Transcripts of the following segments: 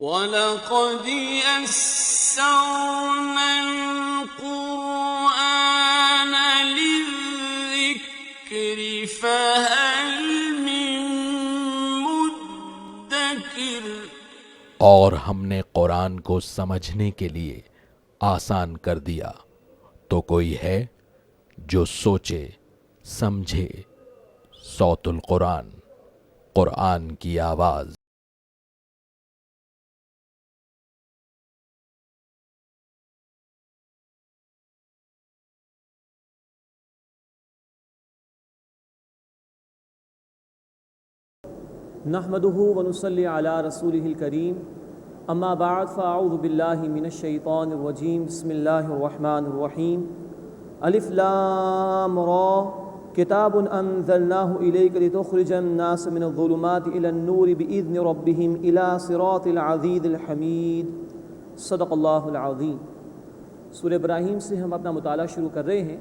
وَلَقَدْ يَسَّرْنَا الْقُرْآنَ لِلذِّكْرِ فَهَلْ مِن مُّدَّكِرٍ۔ اور ہم نے قرآن کو سمجھنے کے لیے آسان کر دیا، تو کوئی ہے جو سوچے سمجھے۔ صوت القرآن، قرآن کی آواز۔ نحمده ونصلي على رسوله الكريم اما بعد فاعوذ بالله من الشيطان الرجيم بسم الله الرحمن الرحيم الف لام را کتاب انزلناه الیک لتخرج الناس من الظلمات الى النور باذن ربهم الى صراط العزیز الحمید۔ صدق اللہ العظیم۔ سورہ ابراہیم سے ہم اپنا مطالعہ شروع کر رہے ہیں۔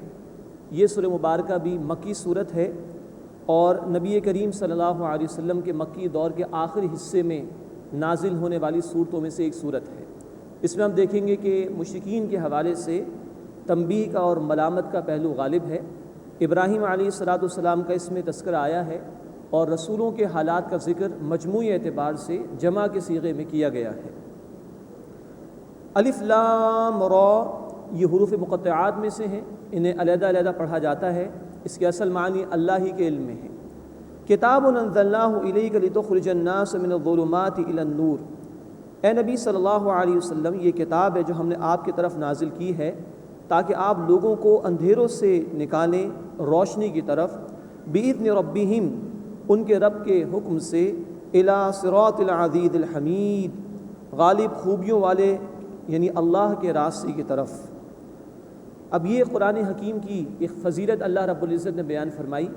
یہ سورہ مبارکہ بھی مکی صورت ہے اور نبی کریم صلی اللہ علیہ وسلم کے مکی دور کے آخری حصے میں نازل ہونے والی صورتوں میں سے ایک صورت ہے۔ اس میں ہم دیکھیں گے کہ مشرکین کے حوالے سے تنبیہ کا اور ملامت کا پہلو غالب ہے۔ ابراہیم علیہ السلام کا اس میں تذکرہ آیا ہے اور رسولوں کے حالات کا ذکر مجموعی اعتبار سے جمع کے صیغے میں کیا گیا ہے۔ الف لام را یہ حروف مقطعات میں سے ہیں، انہیں علیحدہ علیحدہ پڑھا جاتا ہے۔ اس کے اصل معنی اللہ ہی کے علم میں ہے۔ کتاب انزلناہ الیک لتخرج الناس من الظلمات الی النور، اے نبی صلی اللہ علیہ وسلم یہ کتاب ہے جو ہم نے آپ کی طرف نازل کی ہے تاکہ آپ لوگوں کو اندھیروں سے نکالیں روشنی کی طرف، بإذن ربہم ان کے رب کے حکم سے، الی صراط العزیز الحمید غالب خوبیوں والے یعنی اللہ کے راستے کی طرف۔ اب یہ قرآن حکیم کی ایک فضیلت اللہ رب العزت نے بیان فرمائی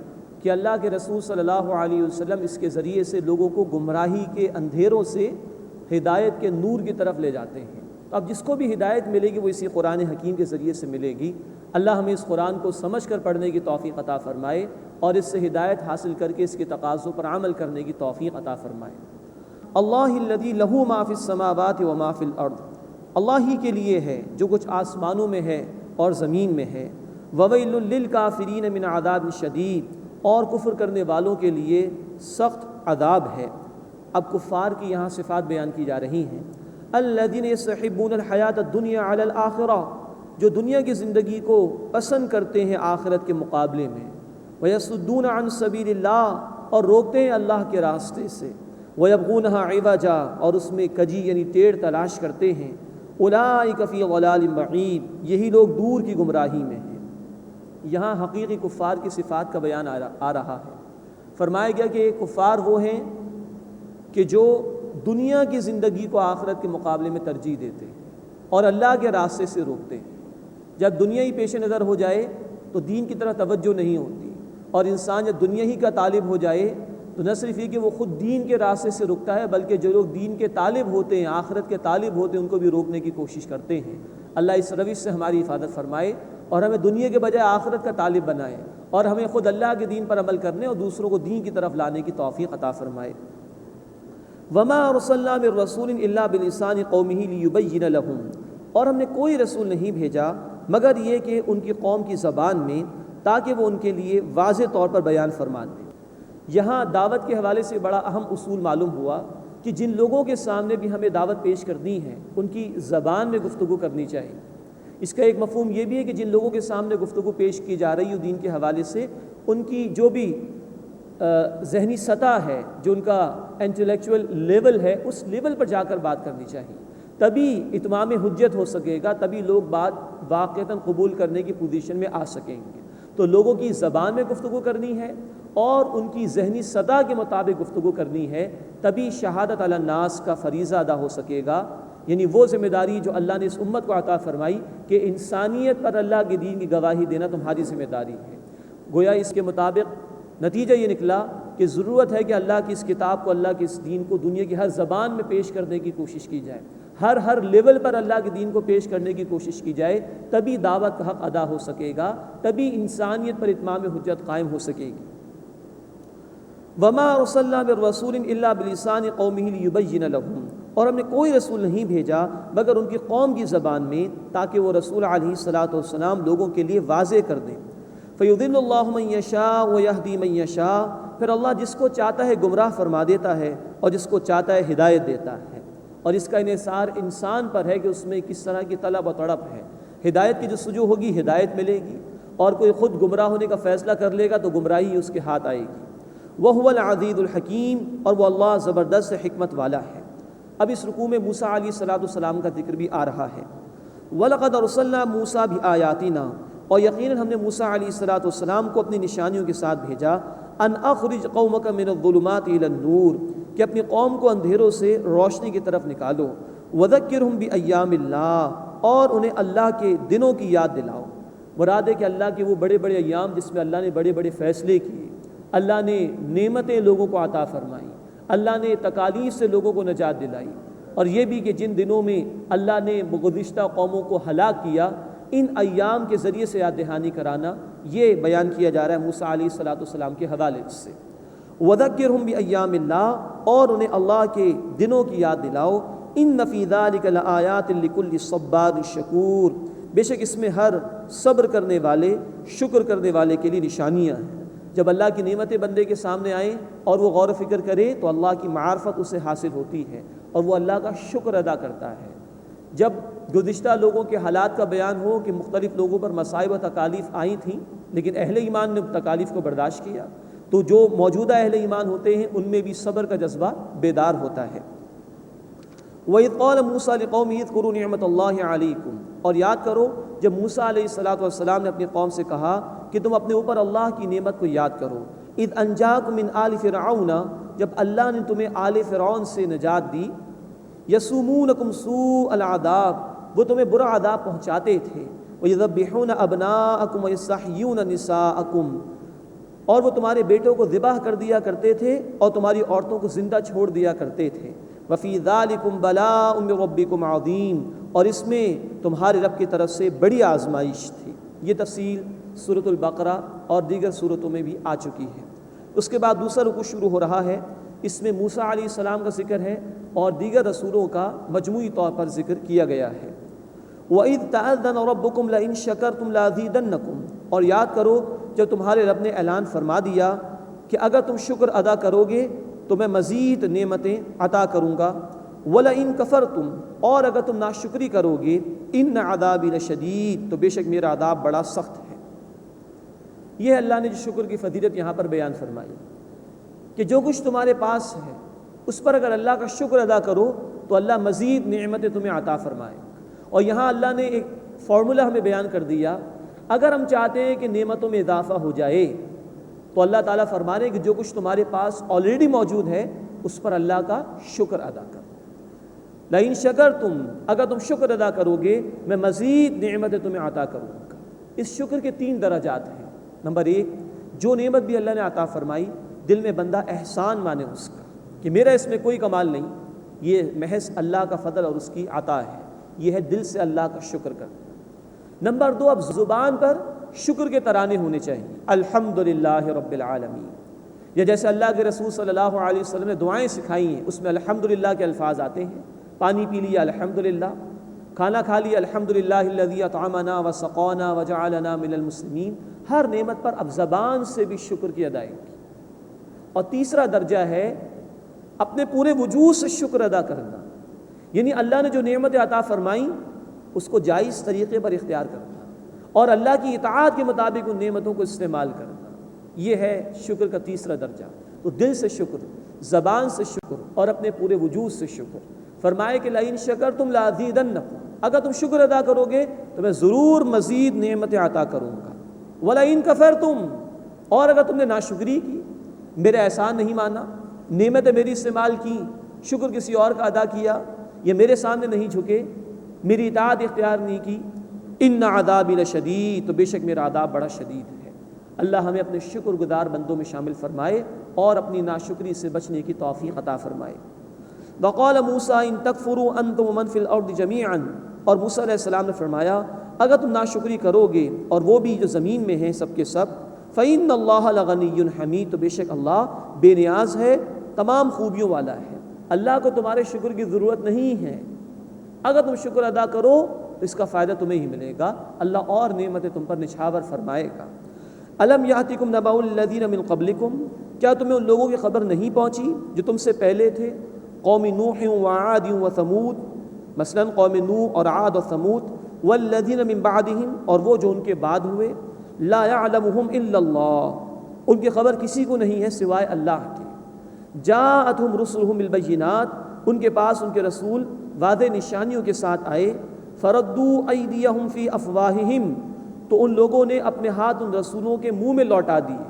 کہ اللہ کے رسول صلی اللہ علیہ وسلم اس کے ذریعے سے لوگوں کو گمراہی کے اندھیروں سے ہدایت کے نور کی طرف لے جاتے ہیں۔ تو اب جس کو بھی ہدایت ملے گی وہ اسی قرآن حکیم کے ذریعے سے ملے گی۔ اللہ ہمیں اس قرآن کو سمجھ کر پڑھنے کی توفیق عطا فرمائے اور اس سے ہدایت حاصل کر کے اس کے تقاضوں پر عمل کرنے کی توفیق عطا فرمائے۔ اللہ الذی لہ ما فی السماوات و ما فی الارض، اللہ ہی کے لیے ہے جو کچھ آسمانوں میں ہے اور زمین میں ہے۔ وویل للکافرین من عذاب شدید، اور کفر کرنے والوں کے لیے سخت عذاب ہے۔ اب کفار کی یہاں صفات بیان کی جا رہی ہیں۔ الذین یستحبون الحیاۃ الدنیا علی الآخرہ، جو دنیا کی زندگی کو پسند کرتے ہیں آخرت کے مقابلے میں۔ ویصدون عن سبیل اللہ، اور روکتے ہیں اللہ کے راستے سے۔ ویبغونہا عوجا، اور اس میں کجی یعنی ٹیڑھ تلاش کرتے ہیں۔ اولئک فی ضلال بعید، یہی لوگ دور کی گمراہی میں ہیں۔ یہاں حقیقی کفار کی صفات کا بیان آ رہا ہے۔ فرمایا گیا کہ کفار وہ ہیں کہ جو دنیا کی زندگی کو آخرت کے مقابلے میں ترجیح دیتے ہیں اور اللہ کے راستے سے روکتے ہیں۔ جب دنیا ہی پیش نظر ہو جائے تو دین کی طرف توجہ نہیں ہوتی، اور انسان جب دنیا ہی کا طالب ہو جائے تو نہ صرف یہ کہ وہ خود دین کے راستے سے رکتا ہے بلکہ جو لوگ دین کے طالب ہوتے ہیں، آخرت کے طالب ہوتے ہیں، ان کو بھی روکنے کی کوشش کرتے ہیں۔ اللہ اس روش سے ہماری حفاظت فرمائے اور ہمیں دنیا کے بجائے آخرت کا طالب بنائے، اور ہمیں خود اللہ کے دین پر عمل کرنے اور دوسروں کو دین کی طرف لانے کی توفیق عطا فرمائے۔ وما ارسلنا من رسول الا بلسان قومه ليبين لهم، اور ہم نے کوئی رسول نہیں بھیجا مگر یہ کہ ان کی قوم کی زبان میں، تاکہ وہ ان کے لیے واضح طور پر بیان فرما دیں۔ یہاں دعوت کے حوالے سے بڑا اہم اصول معلوم ہوا کہ جن لوگوں کے سامنے بھی ہمیں دعوت پیش کرنی ہے ان کی زبان میں گفتگو کرنی چاہیے۔ اس کا ایک مفہوم یہ بھی ہے کہ جن لوگوں کے سامنے گفتگو پیش کی جا رہی ہے دین کے حوالے سے، ان کی جو بھی ذہنی سطح ہے، جو ان کا انٹلیکچوئل لیول ہے، اس لیول پر جا کر بات کرنی چاہیے، تبھی اتمام حجت ہو سکے گا، تبھی لوگ بات واقعتاً قبول کرنے کی پوزیشن میں آ سکیں گے۔ تو لوگوں کی زبان میں گفتگو کرنی ہے اور ان کی ذہنی سطح کے مطابق گفتگو کرنی ہے، تبھی شہادت علی الناس کا فریضہ ادا ہو سکے گا، یعنی وہ ذمہ داری جو اللہ نے اس امت کو عطا فرمائی کہ انسانیت پر اللہ کے دین کی گواہی دینا تمہاری ذمہ داری ہے۔ گویا اس کے مطابق نتیجہ یہ نکلا کہ ضرورت ہے کہ اللہ کی اس کتاب کو، اللہ کے اس دین کو دنیا کی ہر زبان میں پیش کرنے کی کوشش کی جائے، ہر لیول پر اللہ کے دین کو پیش کرنے کی کوشش کی جائے، تبھی دعوت کا حق ادا ہو سکے گا، تبھی انسانیت پر اتمام حجت قائم ہو سکے گی۔ وما ارسلنا من رسول الا بلسان قومه ليبين لهم، اور ہم نے کوئی رسول نہیں بھیجا مگر ان کی قوم کی زبان میں، تاکہ وہ رسول علیہ الصلاۃ والسلام لوگوں کے لیے واضح کر دیں۔ فَيُضِلُّ اللَّهُ مَن يَشَاءُ وَيَهْدِي مَن يَشَاءُ، پھر اللہ جس کو چاہتا ہے گمراہ فرما دیتا ہے اور جس کو چاہتا ہے ہدایت دیتا ہے۔ اور اس کا انحصار انسان پر ہے کہ اس میں کس طرح کی طلب و تڑپ ہے۔ ہدایت کی جو سجو ہوگی ہدایت ملے گی، اور کوئی خود گمراہ ہونے کا فیصلہ کر لے گا تو گمراہی اس کے ہاتھ آئے گی۔ وَهُوَ الْعَزِيزُ الْحَكِيمُ، اور وہ اللہ زبردست حکمت والا ہے۔ اب اس رکوع میں موسیٰ علیہ السلام کا ذکر بھی آ رہا ہے۔ وَلَقَدْ أَرْسَلْنَا مُوسَىٰ بِآيَاتِنَا، اور یقیناً ہم نے موسیٰ علیہ السلام کو اپنی نشانیوں کے ساتھ بھیجا، ان اخرج قومک من الظلمات الی النور، کہ اپنی قوم کو اندھیروں سے روشنی کی طرف نکالو، وذکرہم بایام اللہ، اور انہیں اللہ کے دنوں کی یاد دلاؤ۔ مراد ہے کہ اللہ کے وہ بڑے بڑے ایام جس میں اللہ نے بڑے بڑے فیصلے کیے، اللہ نے نعمتیں لوگوں کو عطا فرمائیں، اللہ نے تکالیف سے لوگوں کو نجات دلائی، اور یہ بھی کہ جن دنوں میں اللہ نے گزشتہ قوموں کو ہلاک کیا، ان ایام کے ذریعے سے یاد دہانی کرانا، یہ بیان کیا جا رہا ہے موسیٰ علیہ السلام کے حوالے سے۔ وَذَكِّرْهُمْ بِأَيَّامِ اللَّهِ، اور انہیں اللہ کے دنوں کی یاد دلاؤ۔ إِنَّ فِي ذَلِكَ لَآيَاتٍ لِكُلِّ صَبَّارٍ شَكُورٍ، بے شک اس میں ہر صبر کرنے والے، شکر کرنے والے کے لیے نشانیاں ہیں۔ جب اللہ کی نعمتیں بندے کے سامنے آئیں اور وہ غور و فکر کرے تو اللہ کی معرفت اسے حاصل ہوتی ہے اور وہ اللہ کا شکر ادا کرتا ہے۔ جب گزشتہ لوگوں کے حالات کا بیان ہو کہ مختلف لوگوں پر مصائب و تکالیف آئی تھیں لیکن اہل ایمان نے تکالیف کو برداشت کیا، تو جو موجودہ اہل ایمان ہوتے ہیں ان میں بھی صبر کا جذبہ بیدار ہوتا ہے۔ وَإِذْ قَالَ مُوسَىٰ لِقَوْمِهِ اذْكُرُوا نِعْمَةَ اللَّهِ عَلَيْكُمْ، اور یاد کرو جب موسیٰ علیہ السلام نے اپنی قوم سے کہا کہ تم اپنے اوپر اللہ کی نعمت کو یاد کرو۔ اذ انجاکم من آل فرعون، جب اللہ نے تمہیں آل فرعون سے نجات دی۔ یسومونکم سوء العذاب، وہ تمہیں برا عذاب پہنچاتے تھے۔ ویذبحون ابناءکم ویستحیون نساءکم، اور وہ تمہارے بیٹوں کو ذبح کر دیا کرتے تھے اور تمہاری عورتوں کو زندہ چھوڑ دیا کرتے تھے۔ وفی ذالکم بلاء من ربکم عظیم، اور اس میں تمہارے رب کی طرف سے بڑی آزمائش تھی۔ یہ تفصیل سورۃ البقرہ اور دیگر سورتوں میں بھی آ چکی ہے۔ اس کے بعد دوسرا رکوع شروع ہو رہا ہے، اس میں موسیٰ علیہ السلام کا ذکر ہے اور دیگر رسولوں کا مجموعی طور پر ذکر کیا گیا ہے۔ وَإِذْ تَأَذَّنَ رَبُّكُمْ لَئِن شَكَرْتُمْ لَأَزِيدَنَّكُمْ، اور یاد کرو جب تمہارے رب نے اعلان فرما دیا کہ اگر تم شکر ادا کرو گے تو میں مزید نعمتیں عطا کروں گا۔ وَلَئِن كَفَرْتُمْ، اور اگر تم ناشکری کرو گے، إِنَّ عَذَابِي لَشَدِيدٌ، تو بے شک میرا عذاب بڑا سخت ہے۔ یہ اللہ نے جو شکر کی فضیلت یہاں پر بیان فرمائی کہ جو کچھ تمہارے پاس ہے اس پر اگر اللہ کا شکر ادا کرو تو اللہ مزید نعمتیں تمہیں عطا فرمائے۔ اور یہاں اللہ نے ایک فارمولہ ہمیں بیان کر دیا، اگر ہم چاہتے ہیں کہ نعمتوں میں اضافہ ہو جائے تو اللہ تعالیٰ فرما رہے ہیں کہ جو کچھ تمہارے پاس آلریڈی موجود ہے اس پر اللہ کا شکر ادا کرو۔ لئن شکرتم، اگر تم شکر ادا کرو گے میں مزید نعمتیں تمہیں عطا کروں گا۔ اس شکر کے 3 درجات ہیں۔ نمبر 1، جو نعمت بھی اللہ نے عطا فرمائی دل میں بندہ احسان مانے اس کا کہ میرا اس میں کوئی کمال نہیں، یہ محض اللہ کا فضل اور اس کی عطا ہے، یہ ہے دل سے اللہ کا شکر کرنا۔ نمبر 2، اب زبان پر شکر کے ترانے ہونے چاہیے، الحمدللہ رب العالمین، یا جیسے اللہ کے رسول صلی اللہ علیہ وسلم نے دعائیں سکھائی ہیں اس میں الحمدللہ کے الفاظ آتے ہیں۔ پانی پی لیا الحمدللہ، کھانا کھا لیا الحمدللہ الذی اطعمنا وسقانا وجعلنا من المسلمین، ہر نعمت پر اب زبان سے بھی شکر کی ادائیگی۔ اور تیسرا درجہ ہے اپنے پورے وجود سے شکر ادا کرنا، یعنی اللہ نے جو نعمتیں عطا فرمائیں اس کو جائز طریقے پر اختیار کرنا اور اللہ کی اطاعت کے مطابق ان نعمتوں کو استعمال کرنا، یہ ہے شکر کا تیسرا درجہ۔ تو دل سے شکر، زبان سے شکر اور اپنے پورے وجود سے شکر۔ فرمائے کہ لئن شکرتم لازیدنکم، اگر تم شکر ادا کرو گے تو میں ضرور مزید نعمتیں عطا کروں گا۔ ولئن کفرتم، اور اگر تم نے ناشکری کی، میرے احسان نہیں مانا، نعمتیں میری استعمال کی، شکر کسی اور کا ادا کیا، یا میرے سامنے نہیں جھکے، میری اطاعت اختیار نہیں کی، ان عذابی لشدید، تو بے شک میرا عذاب بڑا شدید ہے۔ اللہ ہمیں اپنے شکر گزار بندوں میں شامل فرمائے اور اپنی ناشکری سے بچنے کی توفیق عطا فرمائے۔ وقال موسیٰ ان تکفروا انتم ومن فی الارض جمیعا، اور موسیٰ علیہ السلام نے فرمایا اگر تم ناشکری کرو گے اور وہ بھی جو زمین میں ہیں سب کے سب، فإن اللہ لغنی حمید، تو بے شک اللہ بے نیاز ہے، تمام خوبیوں والا ہے۔ اللہ کو تمہارے شکر کی ضرورت نہیں ہے، اگر تم شکر ادا کرو تو اس کا فائدہ تمہیں ہی ملے گا، اللہ اور نعمتیں تم پر نچھاور فرمائے گا۔ الم یاتکم نبأ الذین من قبلکم، کیا تمہیں ان لوگوں کی خبر نہیں پہنچی جو تم سے پہلے تھے، قوم نوح وعاد وثمود، مثلا قوم نوح اور عاد و ثمود، والذین من بعدہم، اور وہ جو ان کے بعد ہوئے، لا یعلمہم الا اللہ، ان کی خبر کسی کو نہیں ہے سوائے اللہ کے، جاءتہم رسلہم بالبینات، ان کے پاس ان کے رسول واضح نشانیوں کے ساتھ آئے، فردوا ایدیہم فی افواہہم، تو ان لوگوں نے اپنے ہاتھ ان رسولوں کے منہ میں لوٹا دیے،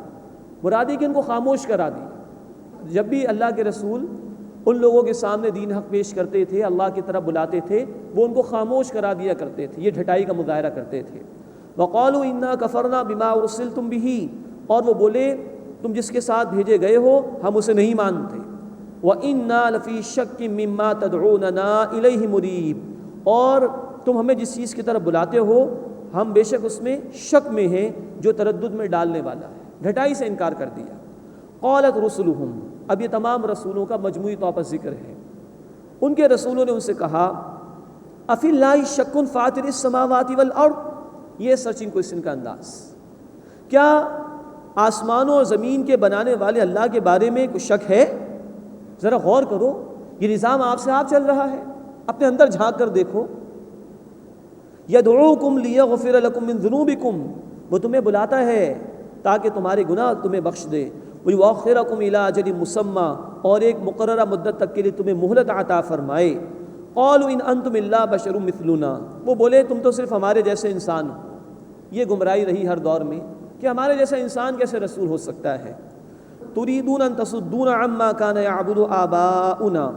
مراد ہے کہ ان کو خاموش کرا دی۔ جب بھی اللہ کے رسول ان لوگوں کے سامنے دین حق پیش کرتے تھے، اللہ کی طرف بلاتے تھے، وہ ان کو خاموش کرا دیا کرتے تھے، یہ ڈھٹائی کا مظاہرہ کرتے تھے۔ وقالوا انا کفرنا بما ارسلتم به، اور وہ بولے تم جس کے ساتھ بھیجے گئے ہو ہم اسے نہیں مانتے، وَإِنَّا لَفِي شَكٍّ مِّمَّا تَدْعُونَنَا إِلَيْهِ مُرِيبٍ، اور تم ہمیں جس چیز کی طرف بلاتے ہو ہم بے شک اس میں شک میں ہیں جو تردد میں ڈالنے والا ہے، ڈھٹائی سے انکار کر دیا۔ قالت رسلہم، اب یہ تمام رسولوں کا مجموعی طور پر ذکر ہے، ان کے رسولوں نے ان سے کہا افی اللہ شک فاطر السماوات والارض، یہ سرچنگ کوئسچن کا انداز، کیا آسمانوں اور زمین کے بنانے والے اللہ کے بارے میں کوئی شک ہے؟ ذرا غور کرو، یہ نظام آپ سے آپ چل رہا ہے، اپنے اندر جھانک کر دیکھو۔ یدعوکم لیغفر لکم من ذنوبکم، وہ تمہیں بلاتا ہے تاکہ تمہارے گناہ تمہیں بخش دے، ویؤخرکم الی اجل مسمی، اور ایک مقررہ مدت تک کے لیے تمہیں مہلت عطا فرمائے۔ قالوا ان انتم الا بشر مثلنا، وہ بولے تم تو صرف ہمارے جیسے انسان ہو۔ یہ گمراہی رہی ہر دور میں کہ ہمارے جیسا انسان کیسے رسول ہو سکتا ہے۔ تريدون ان تصدون عما كان يعبد آباؤنا،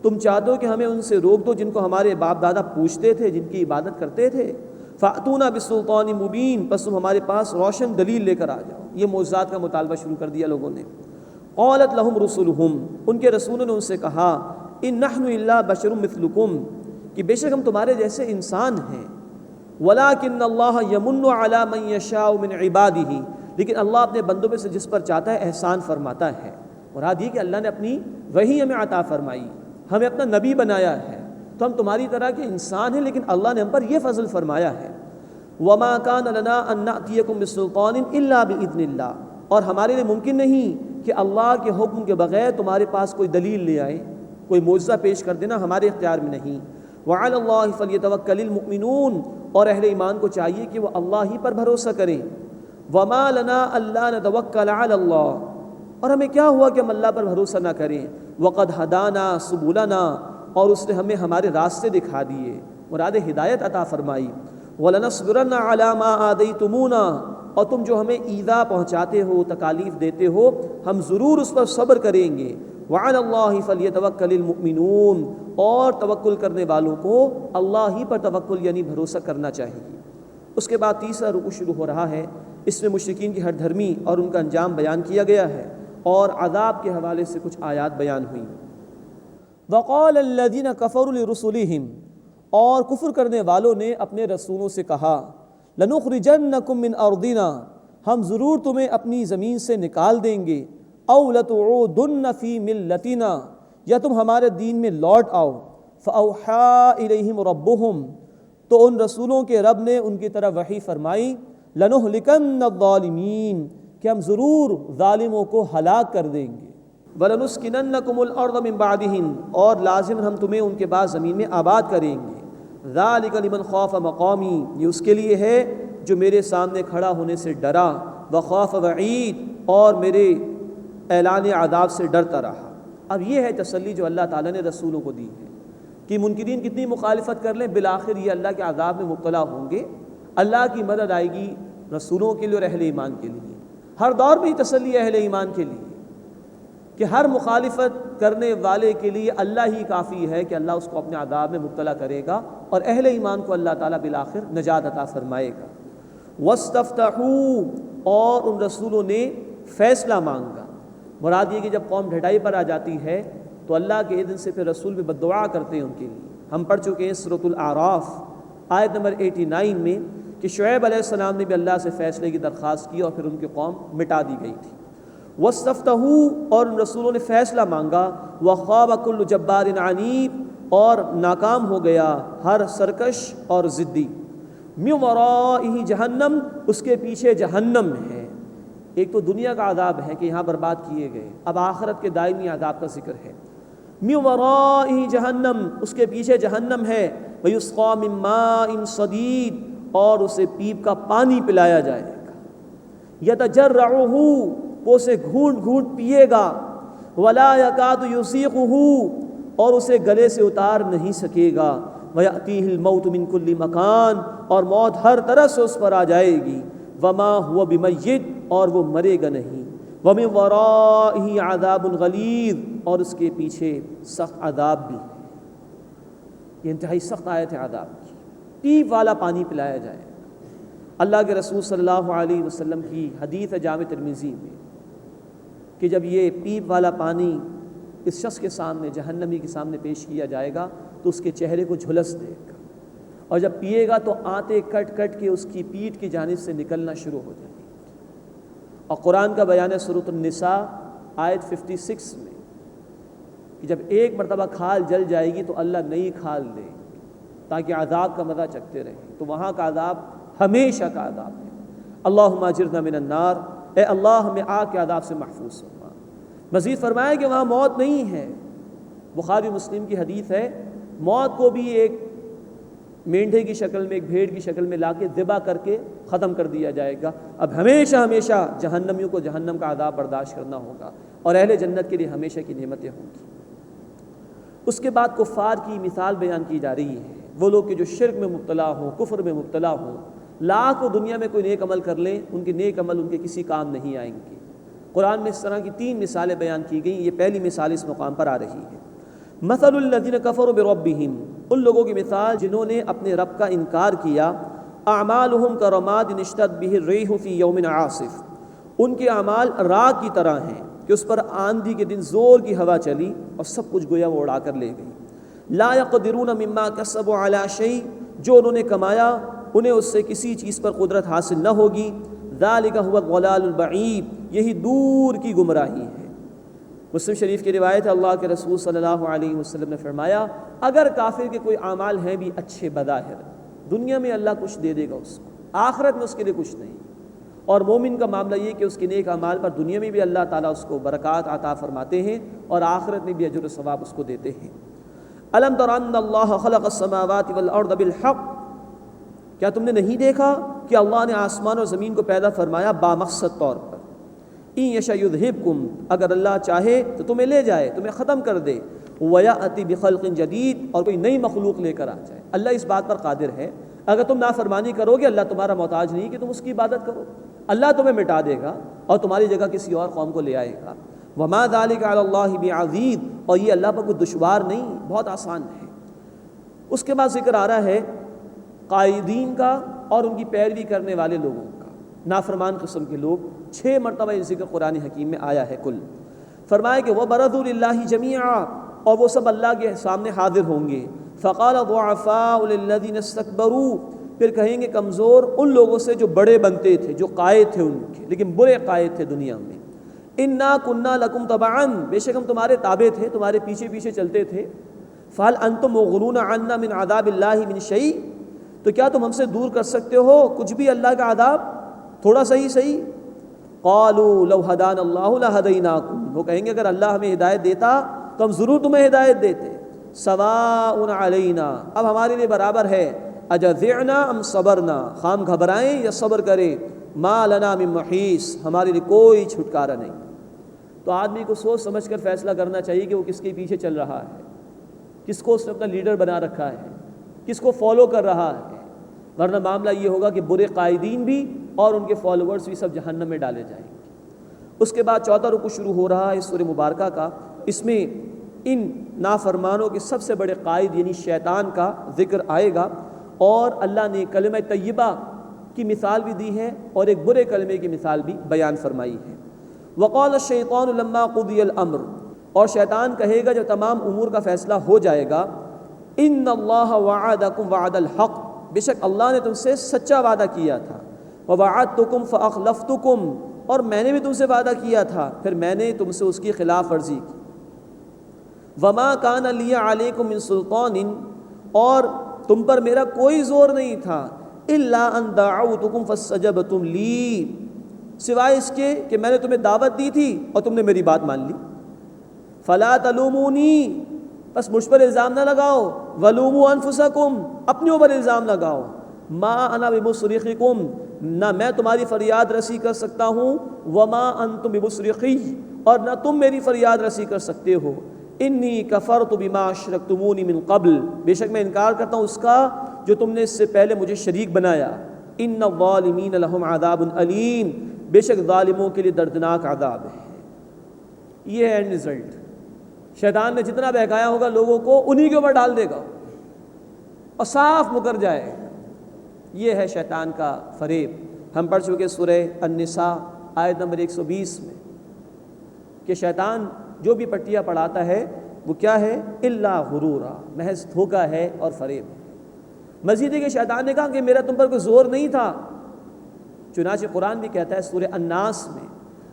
تم چاہتے ہو کہ ہمیں ان سے روک دو جن کو ہمارے باپ دادا پوجتے تھے، جن کی عبادت کرتے تھے۔ فأتونا بسلطان مبین، پس تم ہمارے پاس روشن دلیل لے کر آ جاؤ۔ یہ معجزات کا مطالبہ شروع کر دیا لوگوں نے۔ قالت لهم رسلهم، ان کے رسولوں نے ان سے کہا ان نحن الا بشر مثلکم، کہ بے شک ہم تمہارے جیسے انسان ہیں، ولکن اللہ یمن علی من یشاء من عبادہ، لیکن اللہ اپنے بندوں میں سے جس پر چاہتا ہے احسان فرماتا ہے۔ مراد یہ کہ اللہ نے اپنی وحی ہمیں عطا فرمائی، ہمیں اپنا نبی بنایا ہے، تو ہم تمہاری طرح کے انسان ہیں، لیکن اللہ نے ہم پر یہ فضل فرمایا ہے۔ وما كان لنا ان نأتيكم بسلطان الا باذن اللہ، اور ہمارے لیے ممکن نہیں کہ اللہ کے حکم کے بغیر تمہارے پاس کوئی دلیل لے آئے، کوئی معجزہ پیش کر دینا ہمارے اختیار میں نہیں۔ وعلى الله فليتوكل المؤمنون، اور اہل ایمان کو چاہیے کہ وہ اللہ ہی پر بھروسہ کریں۔ وما لنا الا نتوکل علی اللہ، اور ہمیں کیا ہوا کہ ہم اللہ پر بھروسہ نہ کریں۔ وقد ہدانا سبلنا، اور اس نے ہمیں ہمارے راستے دکھا دیے، مراد ہدایت عطا فرمائی۔ وَلَنَصْبِرَنَّ عَلَىٰ مَا آذَيْتُمُونَا، اور تم جو ہمیں ایذا پہنچاتے ہو، تکالیف دیتے ہو، ہم ضرور اس پر صبر کریں گے۔ وَعَلَى اللَّهِ فَلْيَتَوَكَّلِ الْمُؤْمِنُونَ، اور توکل کرنے والوں کو اللہ ہی پر توکل یعنی بھروسہ کرنا چاہیے۔ اس کے بعد تیسرا رکوع شروع ہو رہا ہے، اس میں مشرکین کی ہر دھرمی اور ان کا انجام بیان کیا گیا ہے، اور عذاب کے حوالے سے کچھ آیات بیان ہوئیں۔ وَقَالَ الَّذِينَ كَفَرُوا لِرُسُلِهِمْ، اور کفر کرنے والوں نے اپنے رسولوں سے کہا لَنُخْرِجَنَّكُم مِّنْ أَرْضِنَا، ہم ضرور تمہیں اپنی زمین سے نکال دیں گے، أَوْ لَتُعُودُنَّ فِي مِلَّتِنَا، یا تم ہمارے دین میں لوٹ آؤ۔ فَأَوْحَىٰ إِلَيْهِمْ رَبُّهُمْ، تو ان رسولوں کے رب نے ان کی طرف وحی فرمائی، لَنُهْلِكَنَّ الظَّالِمِينَ، کہ ہم ضرور ظالموں کو ہلاک کر دیں گے۔ وَلَنُسْكِنَنَّكُمُ الْأَرْضَ مِن بَعْدِهِمْ، اور لازم ہم تمہیں ان کے بعد زمین میں آباد کریں گے۔ ذَلِكَ لِمَنْ خَافَ مَقَامِي، یہ اس کے لیے ہے جو میرے سامنے کھڑا ہونے سے ڈرا، وَخَافَ وَعِيدِ، اور میرے اعلان عذاب سے ڈرتا رہا۔ اب یہ ہے تسلی جو اللہ تعالیٰ نے رسولوں کو دی ہے کہ منکرین کتنی مخالفت کر لیں، بالآخر یہ اللہ کے عذاب میں مبتلا ہوں گے، اللہ کی مدد آئے گی رسولوں کے لیے اور اہل ایمان کے لیے۔ ہر دور میں ہی تسلی اہل ایمان کے لیے کہ ہر مخالفت کرنے والے کے لیے اللہ ہی کافی ہے کہ اللہ اس کو اپنے عذاب میں مبتلا کرے گا، اور اہل ایمان کو اللہ تعالیٰ بالآخر نجات عطا فرمائے گا۔ وَاسْتَفْتَحُوا، اور ان رسولوں نے فیصلہ مانگا۔ مراد یہ کہ جب قوم ڈھٹائی پر آ جاتی ہے تو اللہ کے اذن سے پھر رسول بھی بددعا کرتے ہیں ان کے لیے۔ ہم پڑھ چکے ہیں سورۃ الاعراف آیت نمبر 89 میں کہ شعیب علیہ السلام نے بھی اللہ سے فیصلے کی درخواست کی اور پھر ان کی قوم مٹا دی گئی تھی۔ وَاسْتَفْتَحُوا اور ان رسولوں نے فیصلہ مانگا، وَخَابَ كُلُّ جَبَّارٍ عَنِيدٍ اور ناکام ہو گیا ہر سرکش اور ضدی، مِن وَرَائِهِ جہنم اس کے پیچھے جہنم ہے۔ ایک تو دنیا کا عذاب ہے کہ یہاں برباد کیے گئے، اب آخرت کے دائمی عذاب کا ذکر ہے۔ مِن وَرَائِهِ جہنم اس کے پیچھے جہنم ہے، وَيُسْقَىٰ مِن مَّاءٍ صَدِيدٍ اور اسے پیپ کا پانی پلایا جائے گا، يَتَجَرَّعُهُ وہ اسے گھونٹ گھونٹ پیے گا، وَلَا يَكَادُ يُسِيغُهُ اور اسے گلے سے اتار نہیں سکے گا، وَيَأْتِيهِ الْمَوْتُ مِن كُلِّ مَكَانٍ اور موت ہر طرف سے اس پر آ جائے گی، وَمَا هُوَ بِمَيِّتٍ اور وہ مرے گا نہیں، وَمِن وَرَائِهِ عَذَابٌ غَلِيظٌ اور اس کے پیچھے سخت عذاب بھی ہے۔ یہ انتہائی سخت آیت ہے عذاب کی، پیپ والا پانی پلایا جائے گا۔ اللہ کے رسول صلی اللہ علیہ وسلم کی حدیث ہے جامع ترمذی میں کہ جب یہ پیپ والا پانی اس شخص کے سامنے، جہنمی کے سامنے پیش کیا جائے گا تو اس کے چہرے کو جھلس دے گا، اور جب پیے گا تو آنتیں کٹ کٹ کے اس کی پیٹھ کی جانب سے نکلنا شروع ہو جائیں گی۔ اور قرآن کا بیان ہے سورۃ النساء آیت 56 میں کہ جب ایک مرتبہ کھال جل جائے گی تو اللہ نئی کھال دے گی تاکہ عذاب کا مزہ چکھتے رہیں، تو وہاں کا عذاب ہمیشہ کا عذاب ہے۔ اللہم اجرنا من النار، اے اللہ ہمیں آگ کے عذاب سے محفوظ فرما۔ مزید فرمایا کہ وہاں موت نہیں ہے، بخاری مسلم کی حدیث ہے، موت کو بھی ایک مینڈھے کی شکل میں، ایک بھیڑ کی شکل میں لا کے ذبح کر کے ختم کر دیا جائے گا۔ اب ہمیشہ ہمیشہ جہنمیوں کو جہنم کا عذاب برداشت کرنا ہوگا، اور اہل جنت کے لیے ہمیشہ کی نعمتیں ہوں گی۔ اس کے بعد کفار کی مثال بیان کی جا رہی ہے، وہ لوگ کہ جو شرک میں مبتلا ہوں، کفر میں مبتلا ہوں، لاکھ وہ دنیا میں کوئی نیک عمل کر لیں، ان کے نیک عمل ان کے کسی کام نہیں آئیں گے۔ قرآن میں اس طرح کی 3 مثالیں بیان کی گئیں، یہ پہلی مثال اس مقام پر آ رہی ہے۔ مثل الذین کفروا بربہم، ان لوگوں کی مثال جنہوں نے اپنے رب کا انکار کیا، اعمالہم کرماد اشتدت بہ الریح فی یوم عاصف، ان کے اعمال راگ کی طرح ہیں کہ اس پر آندھی کے دن زور کی ہوا چلی اور سب کچھ گویا وہ اڑا کر لے گئی۔ لا یقدرون مما کسبوا علی شیء، جو انہوں نے کمایا انہیں اس سے کسی چیز پر قدرت حاصل نہ ہوگی۔ ذالک هو الضلال البعید، یہی دور کی گمراہی ہے۔ مسلم شریف کی روایت ہے، اللہ کے رسول صلی اللہ علیہ وسلم نے فرمایا، اگر کافر کے کوئی اعمال ہیں بھی اچھے بظاہر، دنیا میں اللہ کچھ دے دے گا اس کو، آخرت میں اس کے لیے کچھ نہیں، اور مومن کا معاملہ یہ کہ اس کے نیک اعمال پر دنیا میں بھی اللہ تعالیٰ اس کو برکات عطا فرماتے ہیں اور آخرت میں بھی اجر و ثواب اس کو دیتے ہیں۔ الم تر ان اللہ خلق السماوات والارض بالحق، کیا تم نے نہیں دیکھا کہ اللہ نے آسمان اور زمین کو پیدا فرمایا بامقصد طور پر۔ ان یشاء یذہبکم، اگر اللہ چاہے تو تمہیں لے جائے، تمہیں ختم کر دے، ویأتی بخلق جدید، اور کوئی نئی مخلوق لے کر آ جائے۔ اللہ اس بات پر قادر ہے، اگر تم نافرمانی کرو گے اللہ تمہارا محتاج نہیں کہ تم اس کی عبادت کرو، اللہ تمہیں مٹا دے گا اور تمہاری جگہ کسی اور قوم کو لے آئے گا۔ وما ذلک علی اللہ بعزیز، اور یہ اللہ پر کوئی دشوار نہیں، بہت آسان ہے۔ اس کے بعد ذکر آ رہا ہے قائدین کا اور ان کی پیروی کرنے والے لوگوں کا، نافرمان قسم کے لوگ۔ 6 مرتبہ یہ ذکر قرآن حکیم میں آیا ہے کل۔ فرمایا کہ وَبَرَزُوا لِلَّهِ جَمِيعًا، اور وہ سب اللہ کے سامنے حاضر ہوں گے۔ فَقَالَ الضُّعَفَاءُ لِلَّذِينَ اسْتَكْبَرُوا، پھر کہیں گے کمزور ان لوگوں سے جو بڑے بنتے تھے، جو قائد تھے ان کے لیکن برے قائد تھے دنیا میں، اِنَّا كُنَّا لَكُمْ تَبَعًا، بے شک ہم تمہارے تابع تھے، تمہارے پیچھے پیچھے چلتے تھے۔ فَهَلْ أَنْتُمْ مُغْنُونَ عَنَّا مِنْ عَذَابِ اللَّهِ مِنْ شَيْءٍ، تو کیا تم ہم سے دور کر سکتے ہو کچھ بھی اللہ کا عذاب، تھوڑا سا ہی صحیح۔ قَالُوا لَوْ هَدَانَ اللَّهُ لَهَدَيْنَاكُمْ، وہ کہیں گے اگر اللہ ہمیں ہدایت دیتا تو ہم ضرور تمہیں ہدایت دیتے۔ سَوَاءٌ عَلَيْنَا، اب ہمارے لیے برابر ہے، اجزعنا ام صبرنا، خام گھبرائیں یا صبر کریں، ما لنا من محیص، ہمارے لیے کوئی چھٹکارا نہیں۔ تو آدمی کو سوچ سمجھ کر فیصلہ کرنا چاہیے کہ وہ کس کے پیچھے چل رہا ہے، کس کو اس نے اپنا لیڈر بنا رکھا ہے، کس کو فالو کر رہا ہے، ورنہ معاملہ یہ ہوگا کہ برے قائدین بھی اور ان کے فالوورز بھی سب جہنم میں ڈالے جائیں گے۔ اس کے بعد 4واں رکوع شروع ہو رہا ہے اس سورہ مبارکہ کا، اس میں ان نافرمانوں کے سب سے بڑے قائد یعنی شیطان کا ذکر آئے گا، اور اللہ نے کلمہ طیبہ کی مثال بھی دی ہے اور ایک برے کلمے کی مثال بھی بیان فرمائی ہے۔ وقال الشیطان لما قضی الامر، اور شیطان کہے گا جب تمام امور کا فیصلہ ہو جائے گا، ان اللہ وعدکم وعد الحق، بے شک اللہ نے تم سے سچا وعدہ کیا تھا، ووعدتکم فاخلفتکم، اور میں نے بھی تم سے وعدہ کیا تھا، پھر میں نے تم سے اس کی خلاف ورزی کی۔ وما کان لی علیکم من سلطان، اور تم پر میرا کوئی زور نہیں تھا، الا ان دعوتکم فاستجبتم لی، سوائے اس کے کہ میں نے تمہیں دعوت دی تھی اور تم نے میری بات مان لی۔ فلا تلومونی، بس مجھ پر الزام نہ لگاؤ، ولوموا انفسکم، اپنے اوپر الزام لگاؤ، ما انا بمصرخکم، نہ میں تمہاری فریاد رسی کر سکتا ہوں، وما انتم بمصرخی، اور نہ تم میری فریاد رسی کر سکتے ہو، انی کفرت بما اشرکتمونی من قبل، بے شک میں انکار کرتا ہوں اس کا جو تم نے اس سے پہلے مجھے شریک بنایا، ان الظالمین لہم عذاب علیم، بے شک ظالموں کے لیے دردناک عذاب ہے۔ یہ ہے اینڈ رزلٹ، شیطان نے جتنا بہکایا ہوگا لوگوں کو انہی کے اوپر ڈال دے گا اور صاف مکر جائے گا۔ یہ ہے شیطان کا فریب۔ ہم پڑھ چکے سورہ النساء آیت نمبر 120 میں کہ شیطان جو بھی پٹیاں پڑھاتا ہے وہ کیا ہے؟ الا غرورا، محض دھوکہ ہے اور فریب ہے۔ مزید ہے کہ شیطان نے کہا کہ میرا تم پر کوئی زور نہیں تھا، چنانچہ قرآن بھی کہتا ہے سورہ الناس میں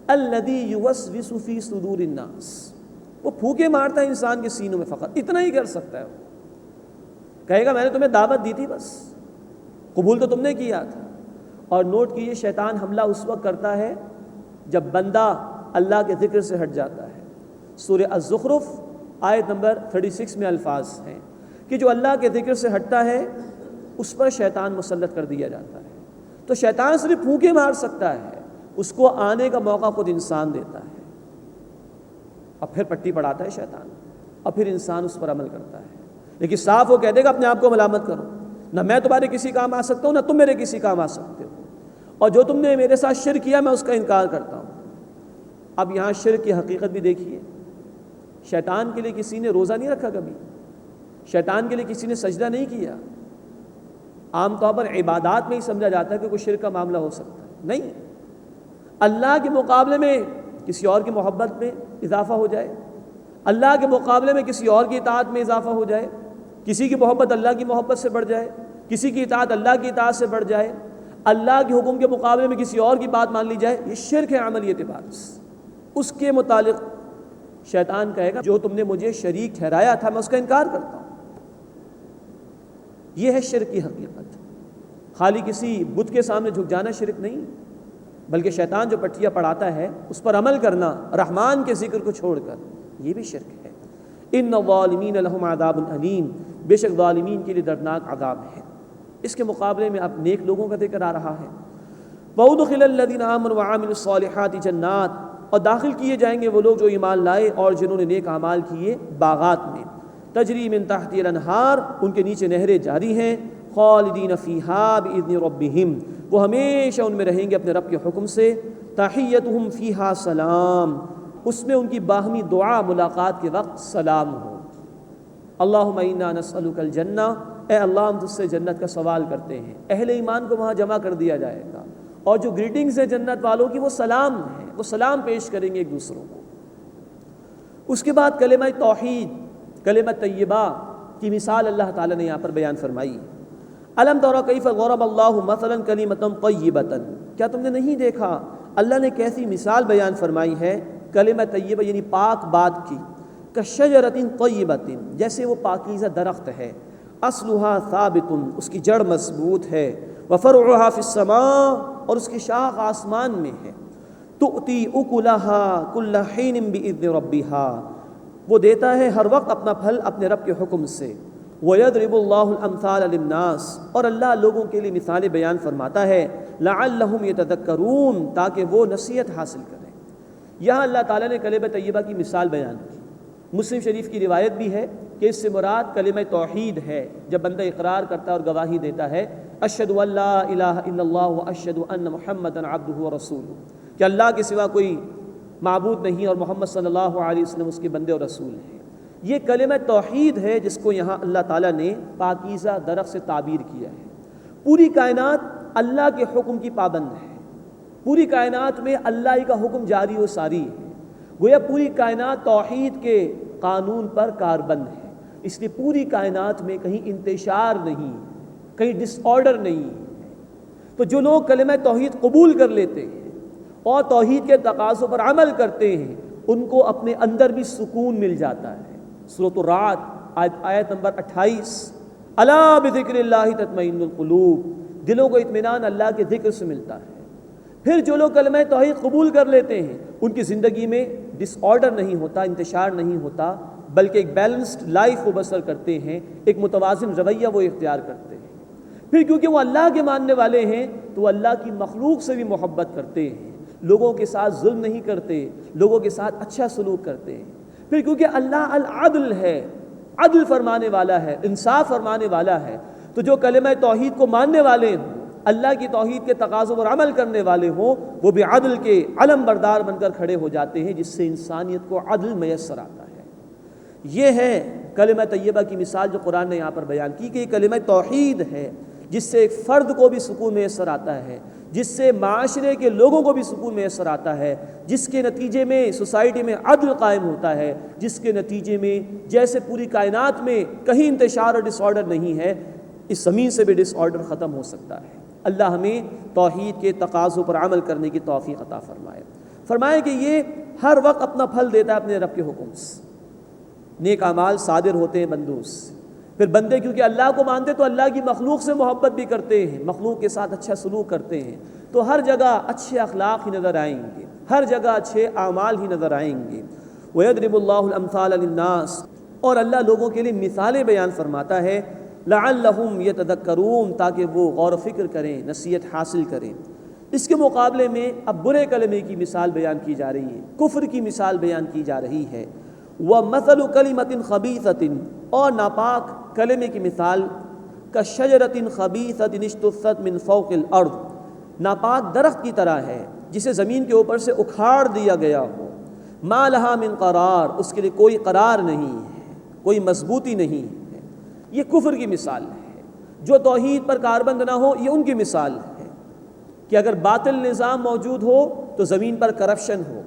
الذی یوسوس فی صدور الناس، وہ پھونکے مارتا ہے انسان کے سینوں میں، فقط اتنا ہی کر سکتا ہے۔ وہ کہے گا میں نے تمہیں دعوت دی تھی، بس قبول تو تم نے کیا تھا۔ اور نوٹ کیجیے شیطان حملہ اس وقت کرتا ہے جب بندہ اللہ کے ذکر سے ہٹ جاتا ہے۔ سورہ الزخرف آیت نمبر 36 میں الفاظ ہیں کہ جو اللہ کے ذکر سے ہٹتا ہے اس پر شیطان مسلط کر دیا جاتا ہے۔ تو شیطان صرف پھونکے مار سکتا ہے، اس کو آنے کا موقع خود انسان دیتا ہے، اور پھر پٹی پڑھاتا ہے شیطان، اور پھر انسان اس پر عمل کرتا ہے۔ لیکن صاف وہ کہہ دے گا اپنے آپ کو ملامت کرو، نہ میں تمہارے کسی کام آ سکتا ہوں، نہ تم میرے کسی کام آ سکتے ہو، اور جو تم نے میرے ساتھ شرک کیا میں اس کا انکار کرتا ہوں۔ اب یہاں شرک کی حقیقت بھی دیکھیے، شیطان کے لیے کسی نے روزہ نہیں رکھا، کبھی شیطان کے لیے کسی نے سجدہ نہیں کیا۔ عام طور پر عبادات میں ہی سمجھا جاتا ہے کہ کوئی شرک کا معاملہ ہو سکتا ہے، نہیں، اللہ کے مقابلے میں کسی اور کی محبت میں اضافہ ہو جائے، اللہ کے مقابلے میں کسی اور کی اطاعت میں اضافہ ہو جائے، کسی کی محبت اللہ کی محبت سے بڑھ جائے، کسی کی اطاعت اللہ کی اطاعت سے بڑھ جائے، اللہ کے حکم کے مقابلے میں کسی اور کی بات مان لی جائے، یہ شرک ہے عملی اعتبار سے۔ اس کے متعلق شیطان کہے گا جو تم نے مجھے شریک ٹھہرایا تھا میں اس کا انکار کرتا ہوں۔ یہ ہے شرک کی حقیقت۔ خالی کسی بت کے سامنے جھک جانا شرک نہیں، بلکہ شیطان جو پٹیاں پڑھاتا ہے اس پر عمل کرنا رحمان کے ذکر کو چھوڑ کر، یہ بھی شرک ہے۔ ان الظالمین لہم عذاب علیم، بے شک ظالمین کے لیے دردناک عذاب ہے۔ اس کے مقابلے میں اب نیک لوگوں کا ذکر آ رہا ہے۔ وَأُدْخِلَ الَّذِينَ آمَنُوا وَعَمِلُوا الصَّالِحَاتِ جَنَّاتٍ، اور داخل کیے جائیں گے وہ لوگ جو ایمان لائے اور جنہوں نے نیک اعمال کیے باغات میں، تجری من تحت الانہار، ان کے نیچے نہریں جاری ہیں، خالدین فیہا بإذن ربہم، وہ ہمیشہ ان میں رہیں گے اپنے رب کے حکم سے، تحیتہم فیہا سلام، اس میں ان کی باہمی دعا ملاقات کے وقت سلام ہو۔ اللہم انا نسألک الجنہ، اے اللہ ہم تجھ سے جنت کا سوال کرتے ہیں۔ اہل ایمان کو وہاں جمع کر دیا جائے گا، اور جو گریٹنگز ہیں جنت والوں کی وہ سلام ہیں، وہ سلام پیش کریں گے ایک دوسروں کو۔ اس کے بعد کلمہ توحید، کلمہ طیبہ کی مثال اللہ تعالیٰ نے یہاں پر بیان فرمائی۔ الم تر کیف ضرب اللہ مثلا کلمۃ طیبۃ، کیا تم نے نہیں دیکھا اللہ نے کیسی مثال بیان فرمائی ہے کلمہ طیبہ یعنی پاک بات کی، کشجرۃ طیبۃ، جیسے وہ پاکیزہ درخت ہے، اصلھا ثابت، اس کی جڑ مضبوط ہے، وفرعھا فی السماء، اور اس کی شاخ آسمان میں ہے، تؤتی اکلھا کل حین باذن ربھا، وہ دیتا ہے ہر وقت اپنا پھل اپنے رب کے حکم سے، وَيَضْرِبُ اللَّهُ الْأَمْثَالَ لِلنَّاسِ، اور اللہ لوگوں کے لیے مثالیں بیان فرماتا ہے، لَعَلَّهُمْ يَتَذَكَّرُونَ، تاکہ وہ نصیحت حاصل کریں۔ یہاں اللہ تعالیٰ نے کلمہ طیبہ کی مثال بیان کی۔ مسلم شریف کی روایت بھی ہے کہ اس سے مراد کلمہ توحید ہے، جب بندہ اقرار کرتا ہے اور گواہی دیتا ہے، اشہد ان لا الہ الا اللہ واشہد ان محمدا عبدہ ورسولہ، کہ اللہ کے سوا کوئی معبود نہیں اور محمد صلی اللہ علیہ وسلم اس کے بندے اور رسول ہیں۔ یہ کلمہ توحید ہے جس کو یہاں اللہ تعالیٰ نے پاکیزہ درخت سے تعبیر کیا ہے۔ پوری کائنات اللہ کے حکم کی پابند ہے، پوری کائنات میں اللہ ہی کا حکم جاری و ساری ہے، گویا پوری کائنات توحید کے قانون پر کاربند ہے، اس لیے پوری کائنات میں کہیں انتشار نہیں، کہیں ڈس آرڈر نہیں ہے۔ تو جو لوگ کلمہ توحید قبول کر لیتے ہیں اور توحید کے تقاضوں پر عمل کرتے ہیں ان کو اپنے اندر بھی سکون مل جاتا ہے۔ سورۃ الرعد آیت نمبر 28، الا بذکر اللہ تطمئن القلوب، دلوں کو اطمینان اللہ کے ذکر سے ملتا ہے۔ پھر جو لوگ کلمہ توحید قبول کر لیتے ہیں ان کی زندگی میں ڈس آرڈر نہیں ہوتا، انتشار نہیں ہوتا، بلکہ ایک بیلنسڈ لائف وہ بسر کرتے ہیں، ایک متوازن رویہ وہ اختیار کرتے ہیں۔ پھر کیونکہ وہ اللہ کے ماننے والے ہیں تو وہ اللہ کی مخلوق سے بھی محبت کرتے ہیں، لوگوں کے ساتھ ظلم نہیں کرتے، لوگوں کے ساتھ اچھا سلوک کرتے ہیں۔ پھر کیونکہ اللہ العدل ہے، عدل فرمانے والا ہے، انصاف فرمانے والا ہے، تو جو کلمہ توحید کو ماننے والے ہوں، اللہ کی توحید کے تقاضوں پر عمل کرنے والے ہوں، وہ بھی عدل کے علم بردار بن کر کھڑے ہو جاتے ہیں، جس سے انسانیت کو عدل میسر آتا ہے۔ یہ ہے کلمہ طیبہ کی مثال جو قرآن نے یہاں پر بیان کی کہ یہ کلمہ توحید ہے، جس سے ایک فرد کو بھی سکون میسر آتا ہے، جس سے معاشرے کے لوگوں کو بھی سکون میسر آتا ہے، جس کے نتیجے میں سوسائٹی میں عدل قائم ہوتا ہے، جس کے نتیجے میں جیسے پوری کائنات میں کہیں انتشار اور ڈس آرڈر نہیں ہے، اس زمین سے بھی ڈس آرڈر ختم ہو سکتا ہے۔ اللہ ہمیں توحید کے تقاضوں پر عمل کرنے کی توفیق عطا فرمائے۔ فرمائے کہ یہ ہر وقت اپنا پھل دیتا ہے اپنے رب کے حکم سے، نیک اعمال صادر ہوتے ہیں بندوں سے۔ پھر بندے کیونکہ اللہ کو مانتے تو اللہ کی مخلوق سے محبت بھی کرتے ہیں، مخلوق کے ساتھ اچھا سلوک کرتے ہیں، تو ہر جگہ اچھے اخلاق ہی نظر آئیں گے، ہر جگہ اچھے اعمال ہی نظر آئیں گے۔ وَيَضْرِبُ اللَّهُ الْأَمْثَالَ لِلنَّاسِ، اور اللہ لوگوں کے لیے مثالیں بیان فرماتا ہے، لَعَلَّهُمْ يَتَذَكَّرُونَ، تاکہ وہ غور و فکر کریں، نصیحت حاصل کریں۔ اس کے مقابلے میں اب برے کلمے کی مثال بیان کی جا رہی ہے، کفر کی مثال بیان کی جا رہی ہے۔ وَمَثَلُ كَلِمَةٍ خَبِيثَةٍ، اور ناپاک کلمے کی مثال كَشَجَرَةٍ خَبِيثَةٍ اجْتُثَّتْ مِنْ فَوْقِ الْأَرْضِ، ناپاک درخت کی طرح ہے جسے زمین کے اوپر سے اکھاڑ دیا گیا ہو، مَا لَهَا مِنْ قَرَار، اس کے لیے کوئی قرار نہیں ہے، کوئی مضبوطی نہیں ہے۔ یہ کفر کی مثال ہے۔ جو توحید پر کاربند نہ ہو، یہ ان کی مثال ہے کہ اگر باطل نظام موجود ہو تو زمین پر کرپشن ہوگا۔